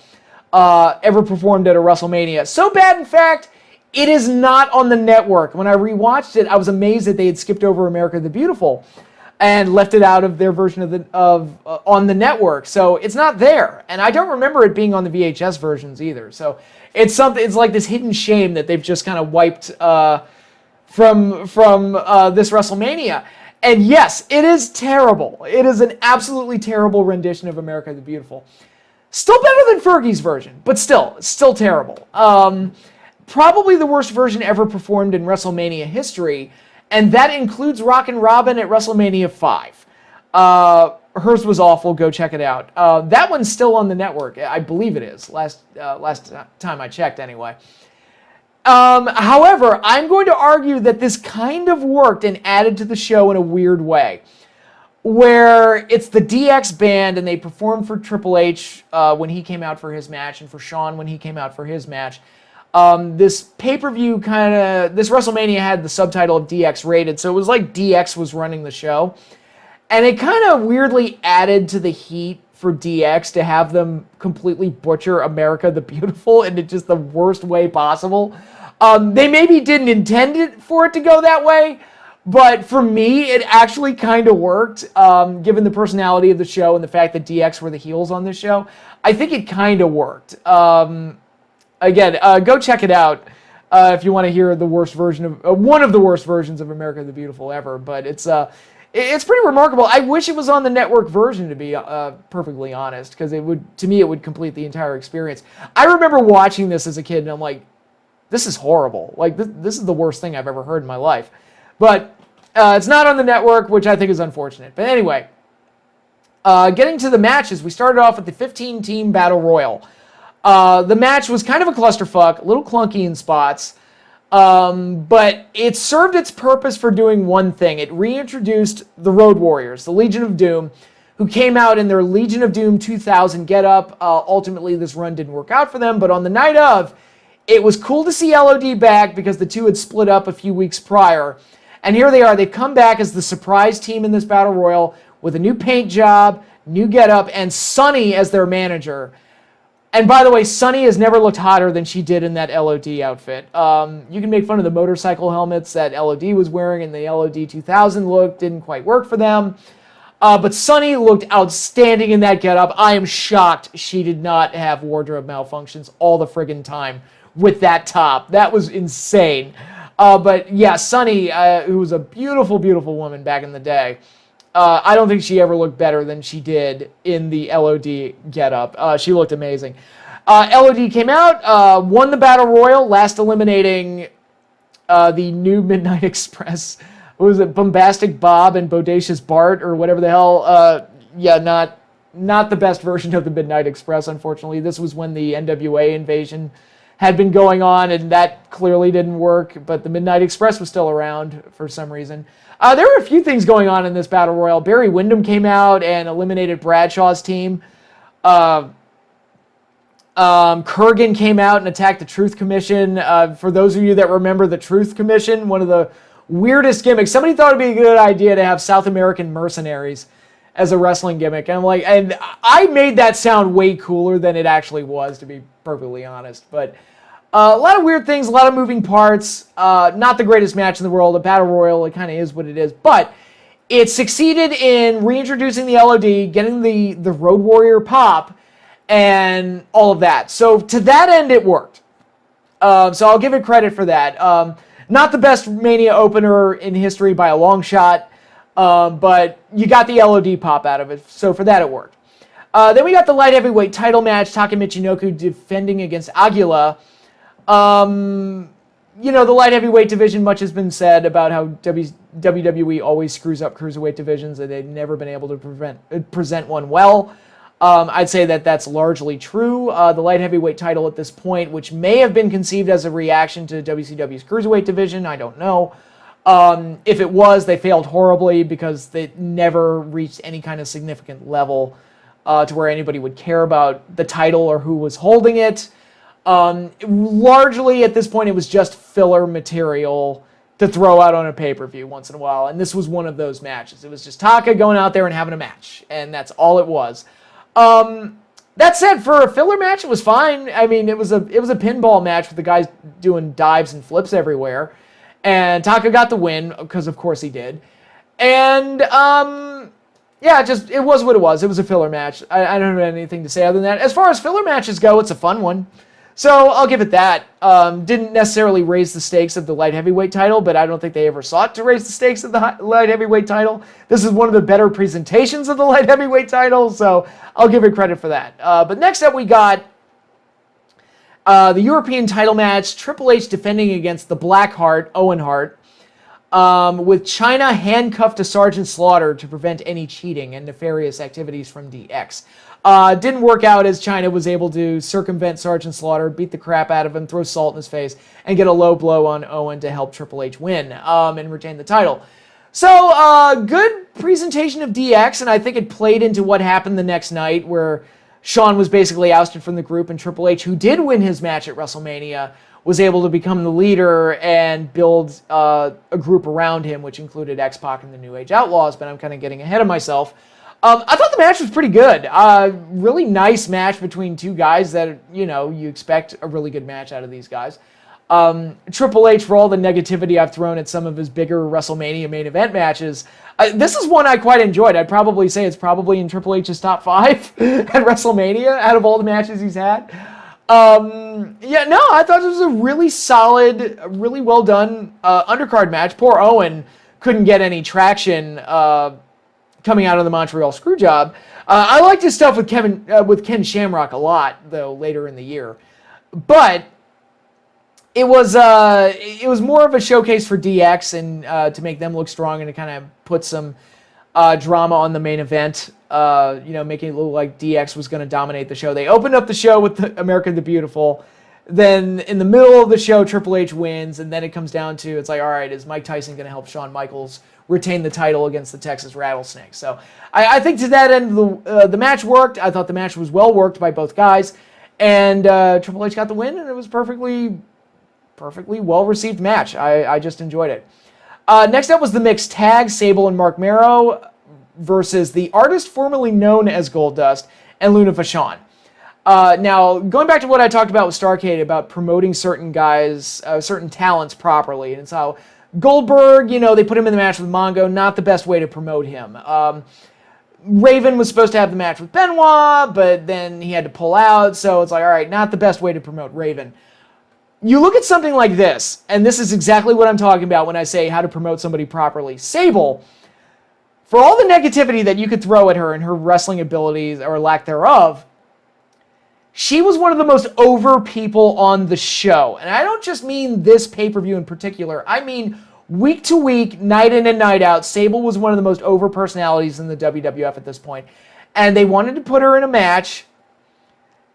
ever performed at a WrestleMania. So bad, in fact, it is not on the network. When I rewatched it, I was amazed that they had skipped over America the Beautiful and left it out of their version on the network. So it's not there, and I don't remember it being on the VHS versions either. So it's like this hidden shame that they've just kind of wiped from this WrestleMania. And yes, it is terrible. It is an absolutely terrible rendition of America the Beautiful. Still better than Fergie's version, but still terrible. Probably the worst version ever performed in WrestleMania history, and that includes Rockin' Robin at WrestleMania 5. Hers was awful. Go check it out. That one's still on the network. I believe it is. Last time I checked, anyway. However, I'm going to argue that this kind of worked and added to the show in a weird way, where it's the DX Band and they performed for Triple H when he came out for his match and for Shawn when he came out for his match. This pay-per-view this WrestleMania had the subtitle of DX Rated, so it was like DX was running the show. And it kind of weirdly added to the heat for DX to have them completely butcher America the Beautiful into just the worst way possible. They maybe didn't intend for it to go that way, but for me, it actually kind of worked, given the personality of the show and the fact that DX were the heels on this show. I think it kind of worked. Again, go check it out if you want to hear the worst version of one of the worst versions of America the Beautiful ever. But it's pretty remarkable. I wish it was on the network version, to be perfectly honest, because it would complete the entire experience. I remember watching this as a kid, and I'm like, this is horrible. Like this is the worst thing I've ever heard in my life. But it's not on the network, which I think is unfortunate. But anyway, Getting to the matches, we started off with the 15-team Battle Royal. The match was kind of a clusterfuck, a little clunky in spots, but it served its purpose for doing one thing. It reintroduced the Road Warriors, the Legion of Doom, who came out in their Legion of Doom 2000 getup. Ultimately, this run didn't work out for them, but on the night of, it was cool to see LOD back because the two had split up a few weeks prior. And here they are. They've come back as the surprise team in this Battle Royal with a new paint job, new getup, and Sunny as their manager. And by the way, Sunny has never looked hotter than she did in that LOD outfit. You can make fun of the motorcycle helmets that LOD was wearing in the LOD 2000 look. Didn't quite work for them. But Sunny looked outstanding in that getup. I am shocked she did not have wardrobe malfunctions all the friggin' time with that top. That was insane. But yeah, Sunny, who was a beautiful, beautiful woman back in the day, I don't think she ever looked better than she did in the LOD getup. She looked amazing. LOD came out, won the Battle Royal, last eliminating the new Midnight Express. What was it, Bombastic Bob and Bodacious Bart, or whatever the hell? Yeah, not the best version of the Midnight Express, unfortunately. This was when the NWA invasion had been going on, and that clearly didn't work, but the Midnight Express was still around for some reason. There were a few things going on in this Battle Royal. Barry Windham came out and eliminated Bradshaw's team. Kurgan came out and attacked the Truth Commission. For those of you that remember the Truth Commission, one of the weirdest gimmicks. Somebody thought it'd be a good idea to have South American mercenaries as a wrestling gimmick. And I'm like, and I made that sound way cooler than it actually was, to be perfectly honest. But a lot of weird things, a lot of moving parts. Not the greatest match in the world. A Battle Royal, it kind of is what it is. But it succeeded in reintroducing the LOD, getting the Road Warrior pop, and all of that. So to that end, it worked. So I'll give it credit for that. Not the best Mania opener in history by a long shot, but you got the LOD pop out of it, so for that it worked. Then we got the light heavyweight title match, Taka Michinoku defending against Aguila. You know, the light heavyweight division, much has been said about how WWE always screws up cruiserweight divisions, and they've never been able to present one well. I'd say that that's largely true. The light heavyweight title at this point, which may have been conceived as a reaction to WCW's cruiserweight division, I don't know. If it was, they failed horribly because they never reached any kind of significant level to where anybody would care about the title or who was holding it. Largely at this point, it was just filler material to throw out on a pay-per-view once in a while, and this was one of those matches. It was just Taka going out there and having a match, and that's all it was. That said, for a filler match, it was fine. I mean, it was a pinball match with the guys doing dives and flips everywhere. And Taka got the win, because of course he did. And, yeah, it was what it was. It was a filler match. I don't have anything to say other than that. As far as filler matches go, it's a fun one. So I'll give it that. Didn't necessarily raise the stakes of the light heavyweight title, but I don't think they ever sought to raise the stakes of the light heavyweight title. This is one of the better presentations of the light heavyweight title, so I'll give it credit for that. But next up we got the European title match, Triple H defending against the Blackheart, Owen Hart, with China handcuffed to Sergeant Slaughter to prevent any cheating and nefarious activities from DX. Didn't work out as China was able to circumvent Sergeant Slaughter, beat the crap out of him, throw salt in his face, and get a low blow on Owen to help Triple H win and retain the title. So, good presentation of DX, and I think it played into what happened the next night, where Shawn was basically ousted from the group, and Triple H, who did win his match at WrestleMania, was able to become the leader and build a group around him, which included X-Pac and the New Age Outlaws, but I'm kind of getting ahead of myself. I thought the match was pretty good. Really nice match between two guys that, you expect a really good match out of these guys. Triple H, for all the negativity I've thrown at some of his bigger WrestleMania main event matches, this is one I quite enjoyed. I'd probably say it's probably in Triple H's top 5 at WrestleMania out of all the matches he's had. I thought it was a really solid, really well done undercard match. Poor Owen couldn't get any traction coming out of the Montreal Screwjob. I liked his stuff with Ken Shamrock a lot, though, later in the year. But it was more of a showcase for DX and to make them look strong and to kind of put some drama on the main event. making it look like DX was going to dominate the show. They opened up the show with America the Beautiful. Then in the middle of the show, Triple H wins, and then it comes down to, it's like, all right, is Mike Tyson going to help Shawn Michaels retain the title against the Texas Rattlesnakes? So I think to that end, the match worked. I thought the match was well worked by both guys, and Triple H got the win, and it was perfectly well-received match. I just enjoyed it. Next up was the mixed tag, Sable and Mark Marrow versus the artist formerly known as Goldust and Luna Vachon. Now, going back to what I talked about with Starrcade, about promoting certain guys, certain talents properly, and it's how Goldberg, they put him in the match with Mongo, not the best way to promote him. Raven was supposed to have the match with Benoit, but then he had to pull out, so it's like, all right, not the best way to promote Raven. You look at something like this, and this is exactly what I'm talking about when I say how to promote somebody properly. Sable, for all the negativity that you could throw at her and her wrestling abilities, or lack thereof, she was one of the most over people on the show. And I don't just mean this pay-per-view in particular. I mean week to week, night in and night out, Sable was one of the most over personalities in the WWF at this point. And they wanted to put her in a match,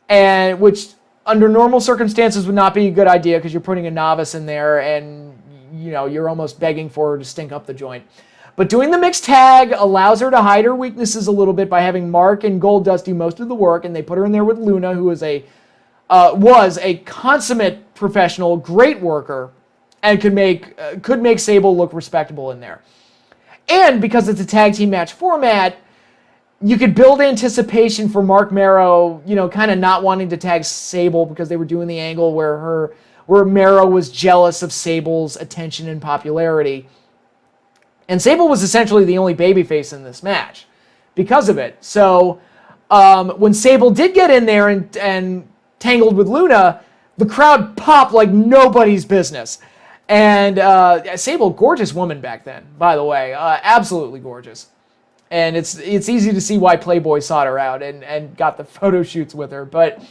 and which under normal circumstances would not be a good idea because you're putting a novice in there and you're almost begging for her to stink up the joint. But doing the mixed tag allows her to hide her weaknesses a little bit by having Mark and Goldust do most of the work, and they put her in there with Luna, who was a consummate professional, great worker, and could make Sable look respectable in there. And because it's a tag team match format, you could build anticipation for Mark Marrow, kind of not wanting to tag Sable because they were doing the angle where Marrow was jealous of Sable's attention and popularity. And Sable was essentially the only babyface in this match because of it. So when Sable did get in there and tangled with Luna, the crowd popped like nobody's business. And Sable, gorgeous woman back then, by the way, absolutely gorgeous. And it's easy to see why Playboy sought her out and got the photo shoots with her. But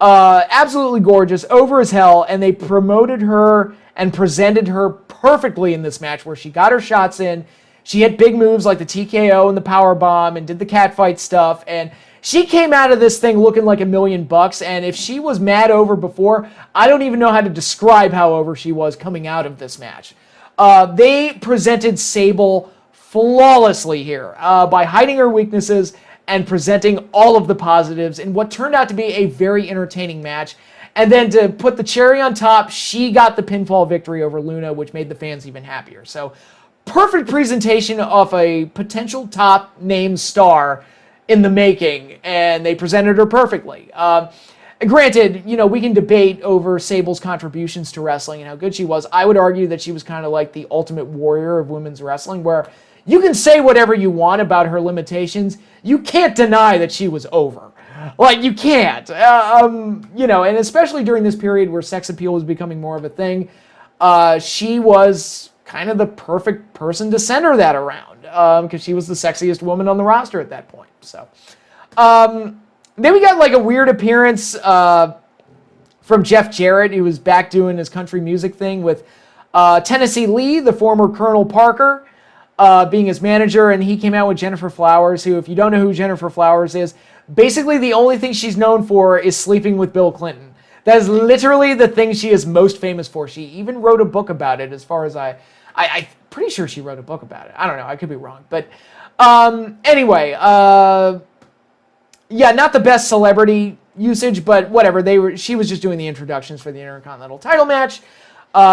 absolutely gorgeous, over as hell, and they promoted her and presented her perfectly in this match where she got her shots in. She had big moves like the TKO and the powerbomb and did the catfight stuff. And she came out of this thing looking like $1 million. And if she was mad over before, I don't even know how to describe how over she was coming out of this match. They presented Sable flawlessly here by hiding her weaknesses and presenting all of the positives in what turned out to be a very entertaining match. And then to put the cherry on top, she got the pinfall victory over Luna, which made the fans even happier. So perfect presentation of a potential top name star in the making, and they presented her perfectly. Granted, we can debate over Sable's contributions to wrestling and how good she was. I would argue that she was kind of like the ultimate warrior of women's wrestling, where you can say whatever you want about her limitations. You can't deny that she was over. Like, you can't. And especially during this period where sex appeal was becoming more of a thing, she was kind of the perfect person to center that around, because she was the sexiest woman on the roster at that point. So, then we got like a weird appearance from Jeff Jarrett, who was back doing his country music thing with Tennessee Lee, the former Colonel Parker, being his manager, and he came out with Jennifer Flowers, who, if you don't know who Jennifer Flowers is, basically the only thing she's known for is sleeping with Bill Clinton. That is literally the thing she is most famous for. She even wrote a book about it, as far as I'm pretty sure she wrote a book about it. I don't know, I could be wrong. But anyway, yeah, not the best celebrity usage, but whatever. She was just doing the introductions for the Intercontinental title match,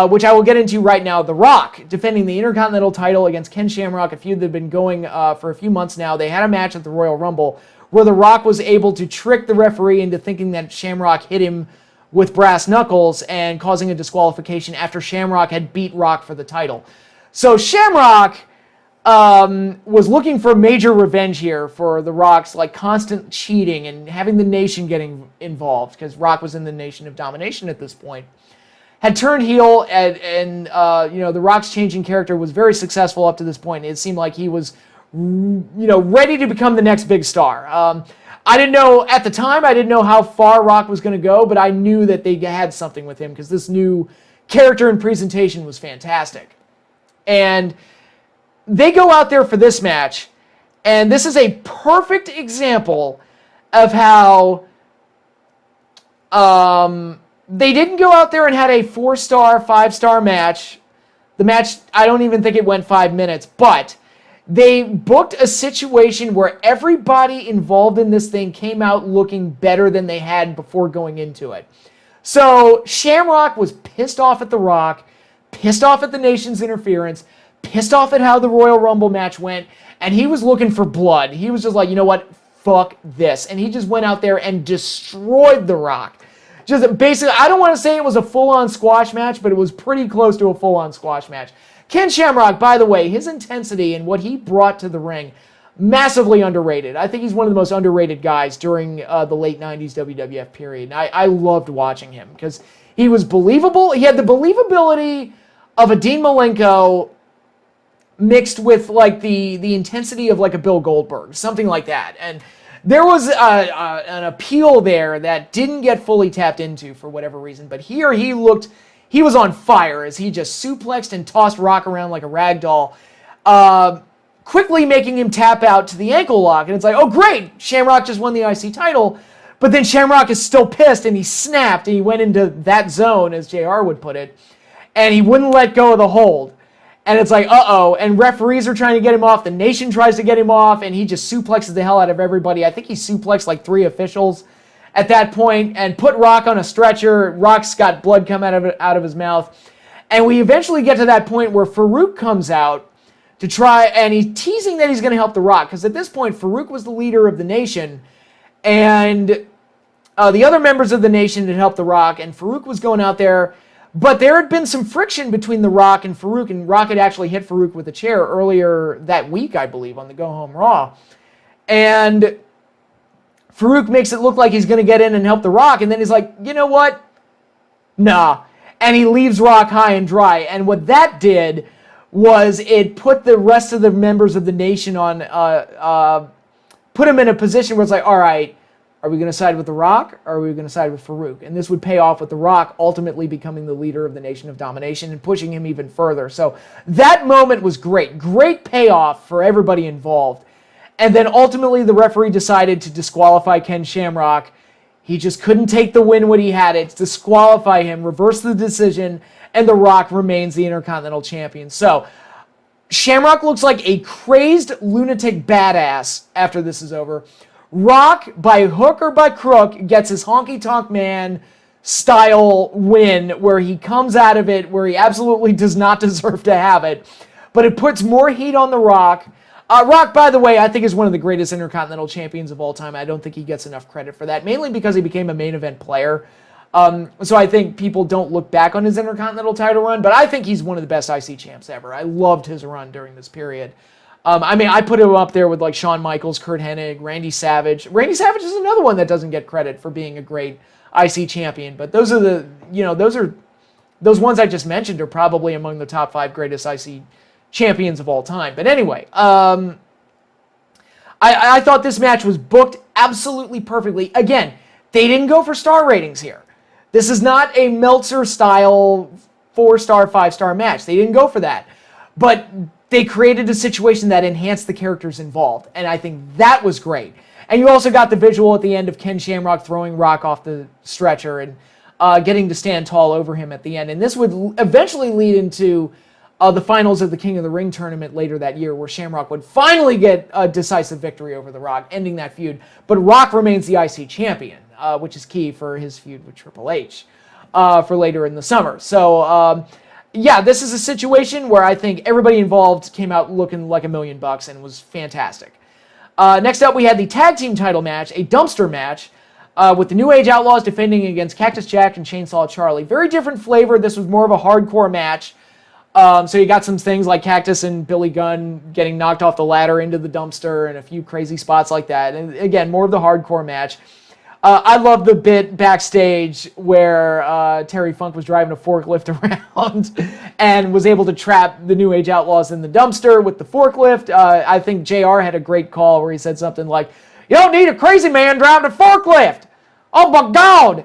which I will get into right now. The Rock defending the Intercontinental title against Ken Shamrock, a feud that had been going for a few months now. They had a match at the Royal Rumble where The Rock was able to trick the referee into thinking that Shamrock hit him with brass knuckles and causing a disqualification after Shamrock had beat Rock for the title. So Shamrock was looking for major revenge here for The Rock's constant cheating and having the Nation getting involved, because Rock was in the Nation of Domination at this point. Had turned heel, and The Rock's changing character was very successful up to this point. It seemed like he was ready to become the next big star. I didn't know at the time. I didn't know how far Rock was going to go, but I knew that they had something with him because this new character and presentation was fantastic. And they go out there for this match, And this is a perfect example of how they didn't go out there and had a 4-star, 5-star match. The match, I don't even think it went 5 minutes, but they booked a situation where everybody involved in this thing came out looking better than they had before going into it. So Shamrock was pissed off at The Rock, pissed off at the Nation's interference, pissed off at how the Royal Rumble match went, and he was looking for blood. He was just like, you know what, fuck this. And he just went out there and destroyed The Rock. Just basically, I don't want to say it was a full-on squash match, but it was pretty close to a full-on squash match. Ken Shamrock, by the way, his intensity and what he brought to the ring, massively underrated. I think he's one of the most underrated guys during the late 90s WWF period. And I loved watching him because he was believable. He had the believability of a Dean Malenko mixed with like the intensity of like a Bill Goldberg, something like that. And there was an appeal there that didn't get fully tapped into for whatever reason. But here he was on fire as he just suplexed and tossed Rock around like a rag doll, quickly making him tap out to the ankle lock. And it's like, oh great, Shamrock just won the IC title. But then Shamrock is still pissed and he snapped and he went into that zone, as JR would put it, and he wouldn't let go of the hold. And it's like, uh-oh, and referees are trying to get him off, the Nation tries to get him off, and he just suplexes the hell out of everybody. I think he suplexed like 3 officials at that point and put Rock on a stretcher. Rock's got blood come out of his mouth. And we eventually get to that point where Farouk comes out to try, and he's teasing that he's going to help The Rock, because at this point, Farouk was the leader of the Nation, and the other members of the Nation had helped The Rock, and Farouk was going out there. But there had been some friction between The Rock and Farouk, and Rock had actually hit Farouk with a chair earlier that week, I believe, on the Go Home Raw. And Farouk makes it look like he's going to get in and help The Rock, and then he's like, you know what? Nah. And he leaves Rock high and dry. And what that did was it put the rest of the members of the Nation on, put him in a position where it's like, all right, are we going to side with The Rock, or are we going to side with Farouk? And this would pay off with The Rock ultimately becoming the leader of the Nation of Domination and pushing him even further. So that moment was great. Great payoff for everybody involved. And then ultimately the referee decided to disqualify Ken Shamrock. He just couldn't take the win when he had it. Disqualify him, reverse the decision, and The Rock remains the Intercontinental Champion. So Shamrock looks like a crazed lunatic badass after this is over. Rock, by hook or by crook, gets his honky-tonk man style win where he comes out of it where he absolutely does not deserve to have it. But it puts more heat on The Rock. Rock, by the way, I think is one of the greatest Intercontinental Champions of all time. I don't think he gets enough credit for that, mainly because he became a main event player. So I think people don't look back on his Intercontinental title run, but I think he's one of the best IC champs ever. I loved his run during this period. I put him up there with like Shawn Michaels, Kurt Hennig, Randy Savage. Randy Savage is another one that doesn't get credit for being a great IC champion, but those are those ones I just mentioned are probably among the top 5 greatest IC champions of all time. But anyway, I thought this match was booked absolutely perfectly. Again, they didn't go for star ratings here. This is not a Meltzer style 4-star, 5-star match. They didn't go for that. But they created a situation that enhanced the characters involved, and I think that was great. And you also got the visual at the end of Ken Shamrock throwing Rock off the stretcher and getting to stand tall over him at the end. And this would eventually lead into the finals of the King of the Ring tournament later that year, where Shamrock would finally get a decisive victory over The Rock, ending that feud. But Rock remains the IC champion, which is key for his feud with Triple H for later in the summer. So, yeah, this is a situation where I think everybody involved came out looking like $1 million and was fantastic. Next up, we had the tag team title match, a dumpster match, with the New Age Outlaws defending against Cactus Jack and Chainsaw Charlie. Very different flavor. This was more of a hardcore match. So you got some things like Cactus and Billy Gunn getting knocked off the ladder into the dumpster and a few crazy spots like that. And again, more of the hardcore match. I love the bit backstage where Terry Funk was driving a forklift around and was able to trap the New Age Outlaws in the dumpster with the forklift. I think JR had a great call where he said something like, "You don't need a crazy man driving a forklift. Oh my God."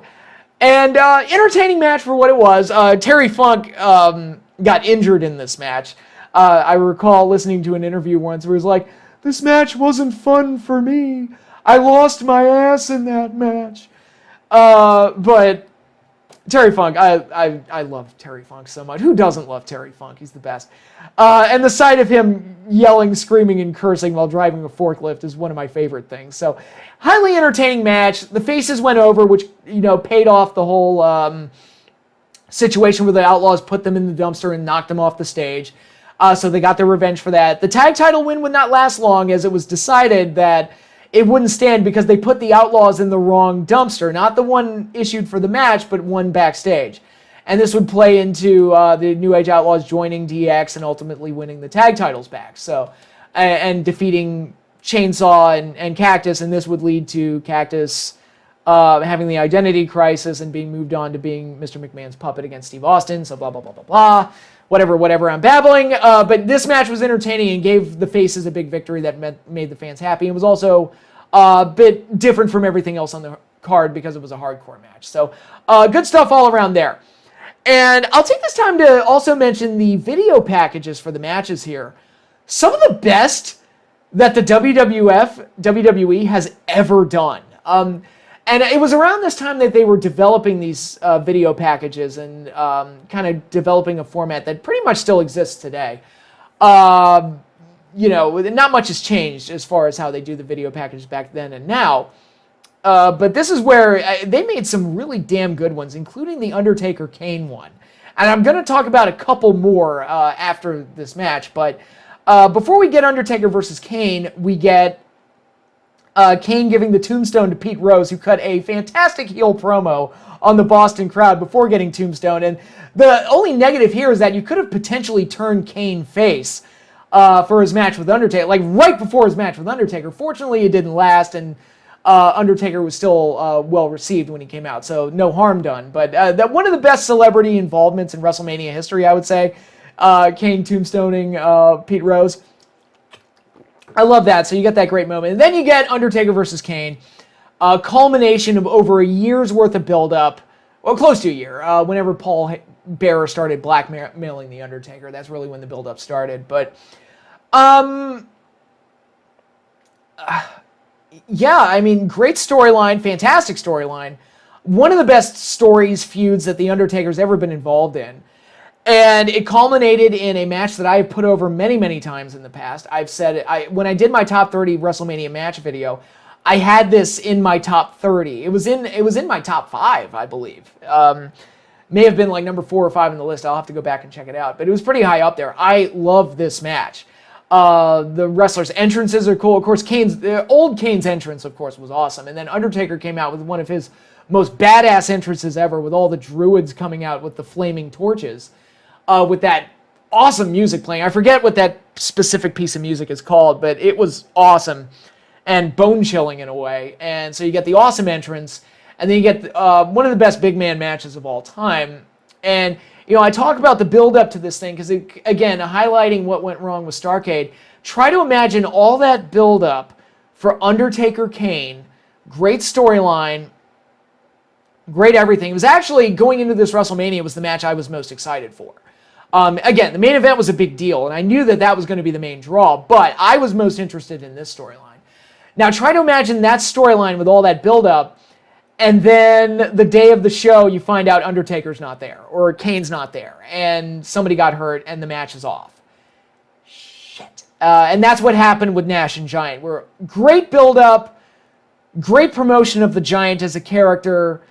And entertaining match for what it was. Terry Funk got injured in this match. I recall listening to an interview once where he was like, this match wasn't fun for me. I lost my ass in that match. But Terry Funk, I love Terry Funk so much. Who doesn't love Terry Funk? He's the best. And the sight of him yelling, screaming, and cursing while driving a forklift is one of my favorite things. So, highly entertaining match. The faces went over, which, paid off the whole situation where the Outlaws put them in the dumpster and knocked them off the stage. So they got their revenge for that. The tag title win would not last long, as it was decided that it wouldn't stand because they put the Outlaws in the wrong dumpster. Not the one issued for the match, but one backstage. And this would play into the New Age Outlaws joining DX and ultimately winning the tag titles back. So, and defeating Chainsaw and Cactus, and this would lead to Cactus having the identity crisis and being moved on to being Mr. McMahon's puppet against Steve Austin. So blah, blah, blah, blah, blah. Whatever, I'm babbling. But this match was entertaining and gave the faces a big victory that made the fans happy. It was also a bit different from everything else on the card because it was a hardcore match. So good stuff all around there. And I'll take this time to also mention the video packages for the matches here. Some of the best that the WWE has ever done. And it was around this time that they were developing these video packages and kind of developing a format that pretty much still exists today. Not much has changed as far as how they do the video packages back then and now. But this is where they made some really damn good ones, including the Undertaker Kane one. And I'm going to talk about a couple more after this match. But before we get Undertaker versus Kane, we get Kane giving the tombstone to Pete Rose, who cut a fantastic heel promo on the Boston crowd before getting tombstone. And the only negative here is that you could have potentially turned Kane face for his match with Undertaker, like right before his match with Undertaker. Fortunately, it didn't last, and Undertaker was still well received when he came out, so no harm done. But that one of the best celebrity involvements in WrestleMania history, I would say, Kane tombstoning Pete Rose. I love that. So you get that great moment. And then you get Undertaker versus Kane. A culmination of over a year's worth of build-up. Well, close to a year. Whenever Paul Bearer started blackmailing The Undertaker. That's really when the build-up started. But, yeah, I mean, great storyline. Fantastic storyline. One of the best feuds that The Undertaker's ever been involved in. And it culminated in a match that I have put over many, many times in the past. I've said it. When I did my top 30 WrestleMania match video, I had this in my top 30. It was in my top 5, I believe. May have been like number 4 or 5 in the list. I'll have to go back and check it out. But it was pretty high up there. I love this match. The wrestlers' entrances are cool. Of course, old Kane's entrance, of course, was awesome. And then Undertaker came out with one of his most badass entrances ever, with all the druids coming out with the flaming torches. With that awesome music playing. I forget what that specific piece of music is called, but it was awesome and bone-chilling in a way. And so you get the awesome entrance, and then you get one of the best big man matches of all time. And, I talk about the build-up to this thing because, again, highlighting what went wrong with Starrcade. Try to imagine all that build-up for Undertaker Kane. Great storyline. Great everything. It was actually, going into this WrestleMania, was the match I was most excited for. Again, the main event was a big deal, and I knew that was going to be the main draw, but I was most interested in this storyline. Now, try to imagine that storyline with all that build-up, and then the day of the show, you find out Undertaker's not there, or Kane's not there, and somebody got hurt, and the match is off. Shit. And that's what happened with Nash and Giant, where great build-up, great promotion of the Giant as a character,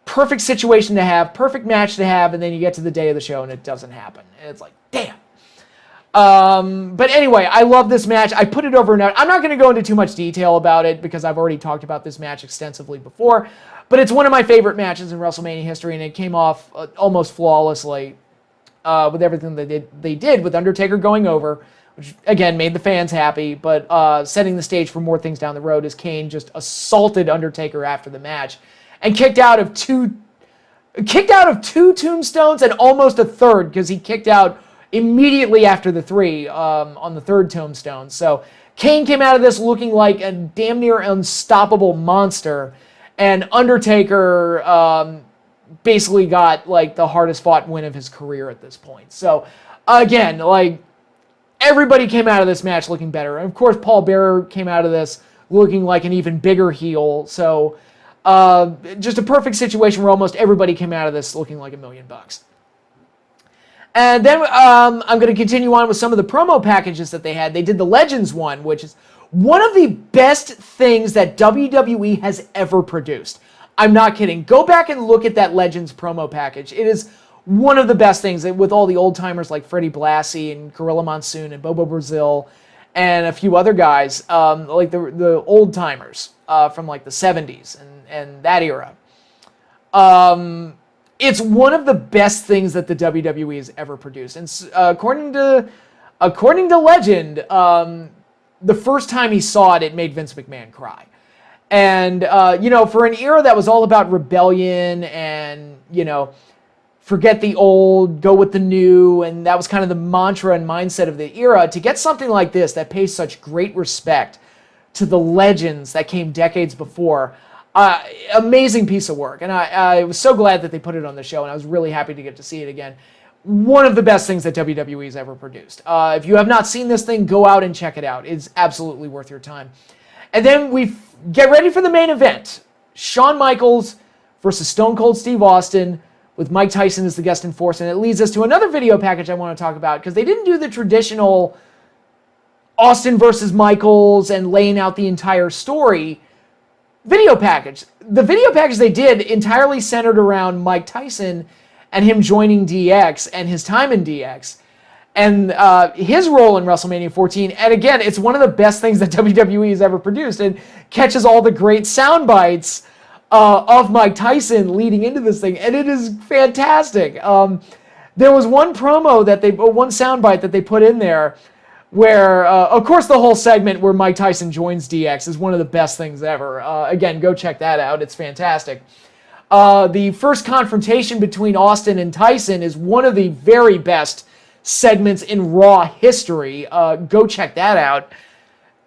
perfect situation to have, perfect match to have, and then you get to the day of the show and it doesn't happen. And it's like, damn. But anyway, I love this match. I put it over now. I'm not going to go into too much detail about it because I've already talked about this match extensively before, but it's one of my favorite matches in WrestleMania history, and it came off almost flawlessly with everything they did with Undertaker going over, which, again, made the fans happy, but setting the stage for more things down the road as Kane just assaulted Undertaker after the match. And kicked out of two tombstones and almost a third, because he kicked out immediately after the 3 on the 3rd tombstone. So Kane came out of this looking like a damn near unstoppable monster, and Undertaker basically got like the hardest fought win of his career at this point. So again, like, everybody came out of this match looking better. And of course, Paul Bearer came out of this looking like an even bigger heel. So just a perfect situation where almost everybody came out of this looking like $1 million. And then I'm going to continue on with some of the promo packages that they had. They did the Legends one, which is one of the best things that WWE has ever produced. I'm not kidding. Go back and look at that Legends promo package. It is one of the best things, with all the old-timers like Freddie Blassie and Gorilla Monsoon and Bobo Brazil and a few other guys, like the old-timers from like the 70s and that era. It's one of the best things that the WWE has ever produced. And according to Legend, the first time he saw it, it made Vince McMahon cry. And, for an era that was all about rebellion and, forget the old, go with the new, and that was kind of the mantra and mindset of the era, to get something like this that pays such great respect to the legends that came decades before, amazing piece of work. And I was so glad that they put it on the show, and I was really happy to get to see it again. One of the best things that WWE has ever produced. If you have not seen this thing, go out and check it out. It's absolutely worth your time. And then we get ready for the main event. Shawn Michaels versus Stone Cold Steve Austin with Mike Tyson as the guest enforcer. And it leads us to another video package I want to talk about, because they didn't do the traditional Austin versus Michaels and laying out the entire story video package. The video package they did entirely centered around Mike Tyson and him joining DX and his time in DX and his role in WrestleMania 14. And again, it's one of the best things that WWE has ever produced, and catches all the great sound bites of Mike Tyson leading into this thing, and it is fantastic. There was one soundbite that they put in there where, of course, the whole segment where Mike Tyson joins DX is one of the best things ever. Again, go check that out. It's fantastic. The first confrontation between Austin and Tyson is one of the very best segments in Raw history. Go check that out.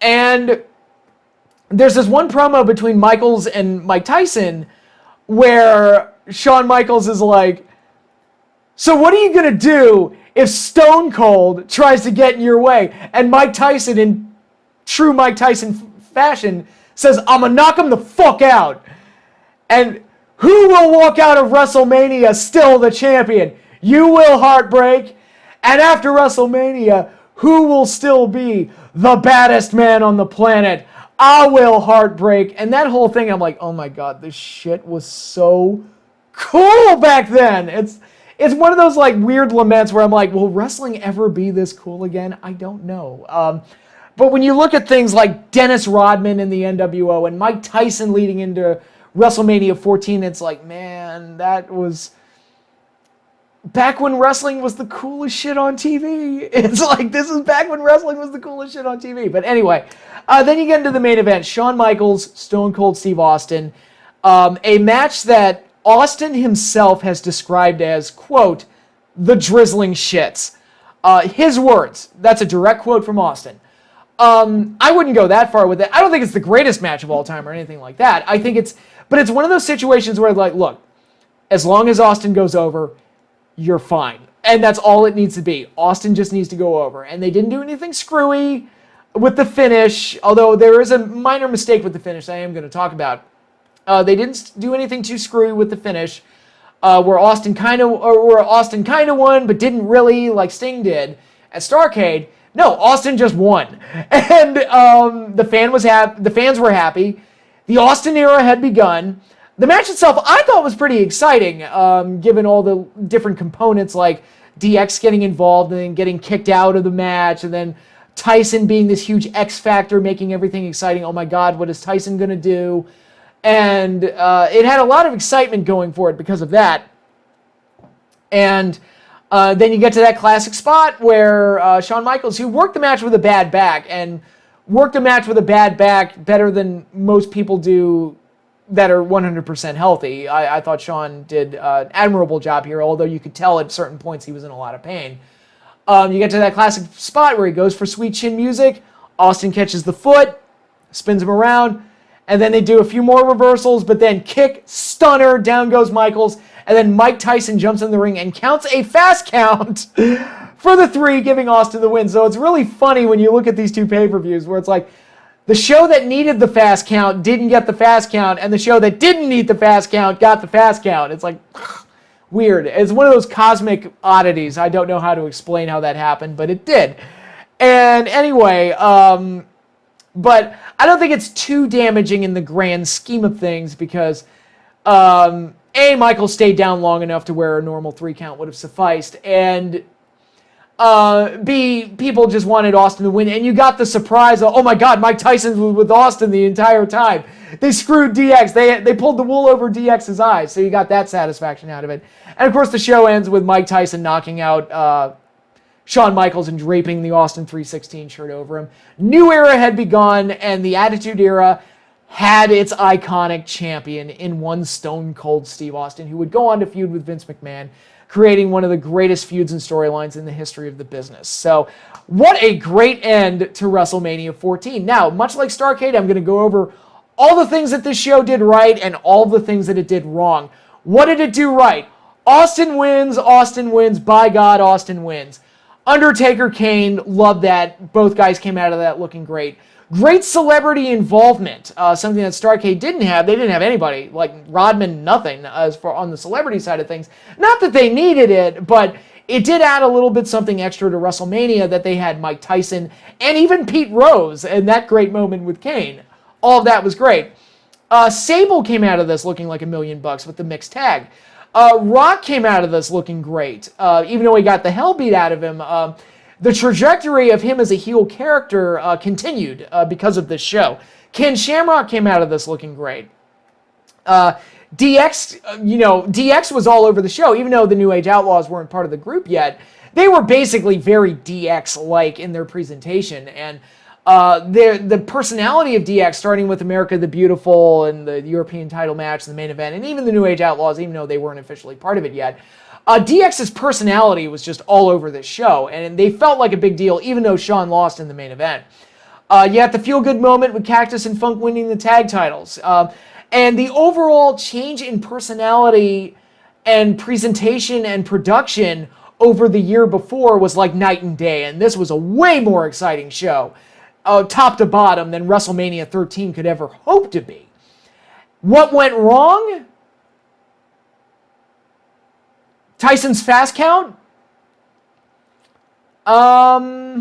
And there's this one promo between Michaels and Mike Tyson where Shawn Michaels is like, "So what are you going to do if Stone Cold tries to get in your way?" And Mike Tyson, in true Mike Tyson fashion, says, "I'm going to knock him the fuck out." And who will walk out of WrestleMania still the champion? You will, Heartbreak. And after WrestleMania, who will still be the baddest man on the planet? I will, Heartbreak. And that whole thing, I'm like, oh my God, this shit was so cool back then. It's one of those like weird laments where I'm like, will wrestling ever be this cool again? I don't know. But when you look at things like Dennis Rodman in the NWO and Mike Tyson leading into WrestleMania 14, it's like, man, that was back when wrestling was the coolest shit on TV. It's like, this is back when wrestling was the coolest shit on TV. But anyway, then you get into the main event. Shawn Michaels, Stone Cold Steve Austin. A match that Austin himself has described as, quote, the drizzling shits. His words. That's a direct quote from Austin. I wouldn't go that far with it. I don't think it's the greatest match of all time or anything like that. But it's one of those situations where, like, look, as long as Austin goes over, you're fine. And that's all it needs to be. Austin just needs to go over. And they didn't do anything screwy with the finish, although there is a minor mistake with the finish I am going to talk about. They didn't do anything too screwy with the finish, where Austin kind of won, but didn't really, like Sting did at Starrcade. No, Austin just won. And the fans were happy. The Austin era had begun. The match itself, I thought, was pretty exciting, given all the different components, like DX getting involved and then getting kicked out of the match, and then Tyson being this huge X factor, making everything exciting. Oh my God, what is Tyson going to do? And it had a lot of excitement going for it because of that. And then you get to that classic spot where Shawn Michaels, who worked the match with a bad back, and worked a match with a bad back better than most people do that are 100% healthy. I thought Shawn did an admirable job here, although you could tell at certain points he was in a lot of pain. You get to that classic spot where he goes for sweet chin music. Austin catches the foot, spins him around, and then they do a few more reversals, but then kick, stunner, down goes Michaels, and then Mike Tyson jumps in the ring and counts a fast count for the 3, giving Austin the win. So it's really funny when you look at these two pay-per-views where it's like, the show that needed the fast count didn't get the fast count, and the show that didn't need the fast count got the fast count. It's like, weird. It's one of those cosmic oddities. I don't know how to explain how that happened, but it did. And anyway, but I don't think it's too damaging in the grand scheme of things because, A, Michael stayed down long enough to where a normal 3 count would have sufficed, and B, people just wanted Austin to win, and you got the surprise of, oh my God, Mike Tyson was with Austin the entire time. They screwed DX. They pulled the wool over DX's eyes, so you got that satisfaction out of it. And of course, the show ends with Mike Tyson knocking out Shawn Michaels and draping the Austin 316 shirt over him. New era had begun, and the Attitude Era had its iconic champion in one Stone Cold Steve Austin, who would go on to feud with Vince McMahon, creating one of the greatest feuds and storylines in the history of the business. So, what a great end to WrestleMania 14. Now, much like Starrcade, I'm going to go over all the things that this show did right and all the things that it did wrong. What did it do right? Austin wins, by God, Austin wins. Undertaker, Kane, loved that. Both guys came out of that looking great. Great celebrity involvement, something that Starrcade didn't have. They didn't have anybody, like Rodman, nothing, as far on the celebrity side of things. Not that they needed it, but it did add a little bit something extra to WrestleMania that they had Mike Tyson and even Pete Rose and that great moment with Kane. All of that was great. Sable came out of this looking like $1 million with the mixed tag. Rock came out of this looking great, even though he got the hell beat out of him. The trajectory of him as a heel character continued because of this show. Ken Shamrock came out of this looking great. DX, DX was all over the show, even though the New Age Outlaws weren't part of the group yet. They were basically very DX-like in their presentation, and the personality of DX, starting with America the Beautiful and the European title match, the main event, and even the New Age Outlaws, even though they weren't officially part of it yet. DX's personality was just all over this show, and they felt like a big deal, even though Shawn lost in the main event. You had the feel-good moment with Cactus and Funk winning the tag titles. And the overall change in personality and presentation and production over the year before was like night and day, and this was a way more exciting show, top to bottom, than WrestleMania 13 could ever hope to be. What went wrong? Tyson's fast count? I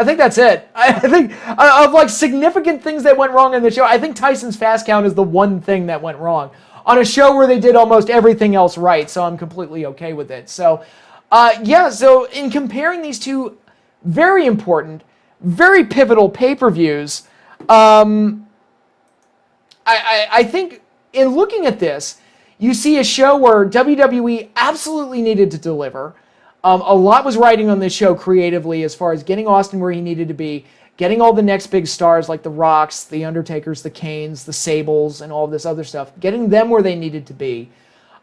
think that's it. I think of like significant things that went wrong in the show, I think Tyson's fast count is the one thing that went wrong on a show where they did almost everything else right, so I'm completely okay with it. So, so in comparing these two very important, very pivotal pay-per-views, I think in looking at this, you see a show where WWE absolutely needed to deliver. A lot was riding on this show creatively as far as getting Austin where he needed to be, getting all the next big stars like the Rocks, the Undertakers, the Kanes, the Sables, and all this other stuff, getting them where they needed to be.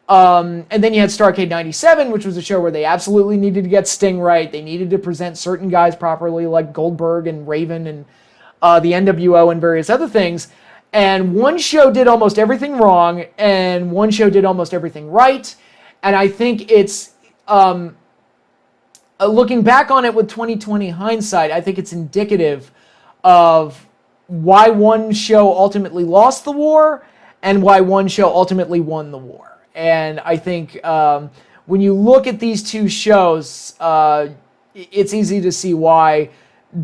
And then you had Starrcade 97, which was a show where they absolutely needed to get Sting right. They needed to present certain guys properly like Goldberg and Raven and the NWO and various other things. And one show did almost everything wrong, and one show did almost everything right. And I think it's, looking back on it with 2020 hindsight, I think it's indicative of why one show ultimately lost the war and why one show ultimately won the war. And I think when you look at these two shows, it's easy to see why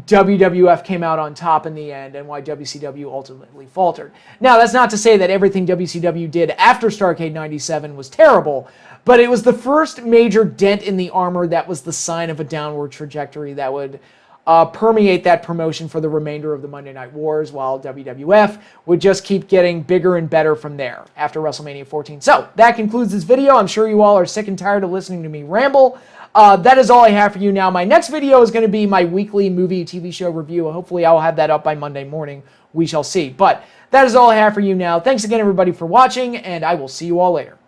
WWF came out on top in the end and why WCW ultimately faltered. Now, that's not to say that everything WCW did after Starrcade 97 was terrible, but it was the first major dent in the armor that was the sign of a downward trajectory that would permeate that promotion for the remainder of the Monday Night Wars, while WWF would just keep getting bigger and better from there after WrestleMania 14. So, that concludes this video. I'm sure you all are sick and tired of listening to me ramble. That is all I have for you now. My next video is going to be my weekly movie TV show review. Hopefully I'll have that up by Monday morning. We shall see. But that is all I have for you now. Thanks again, everybody, for watching, and I will see you all later.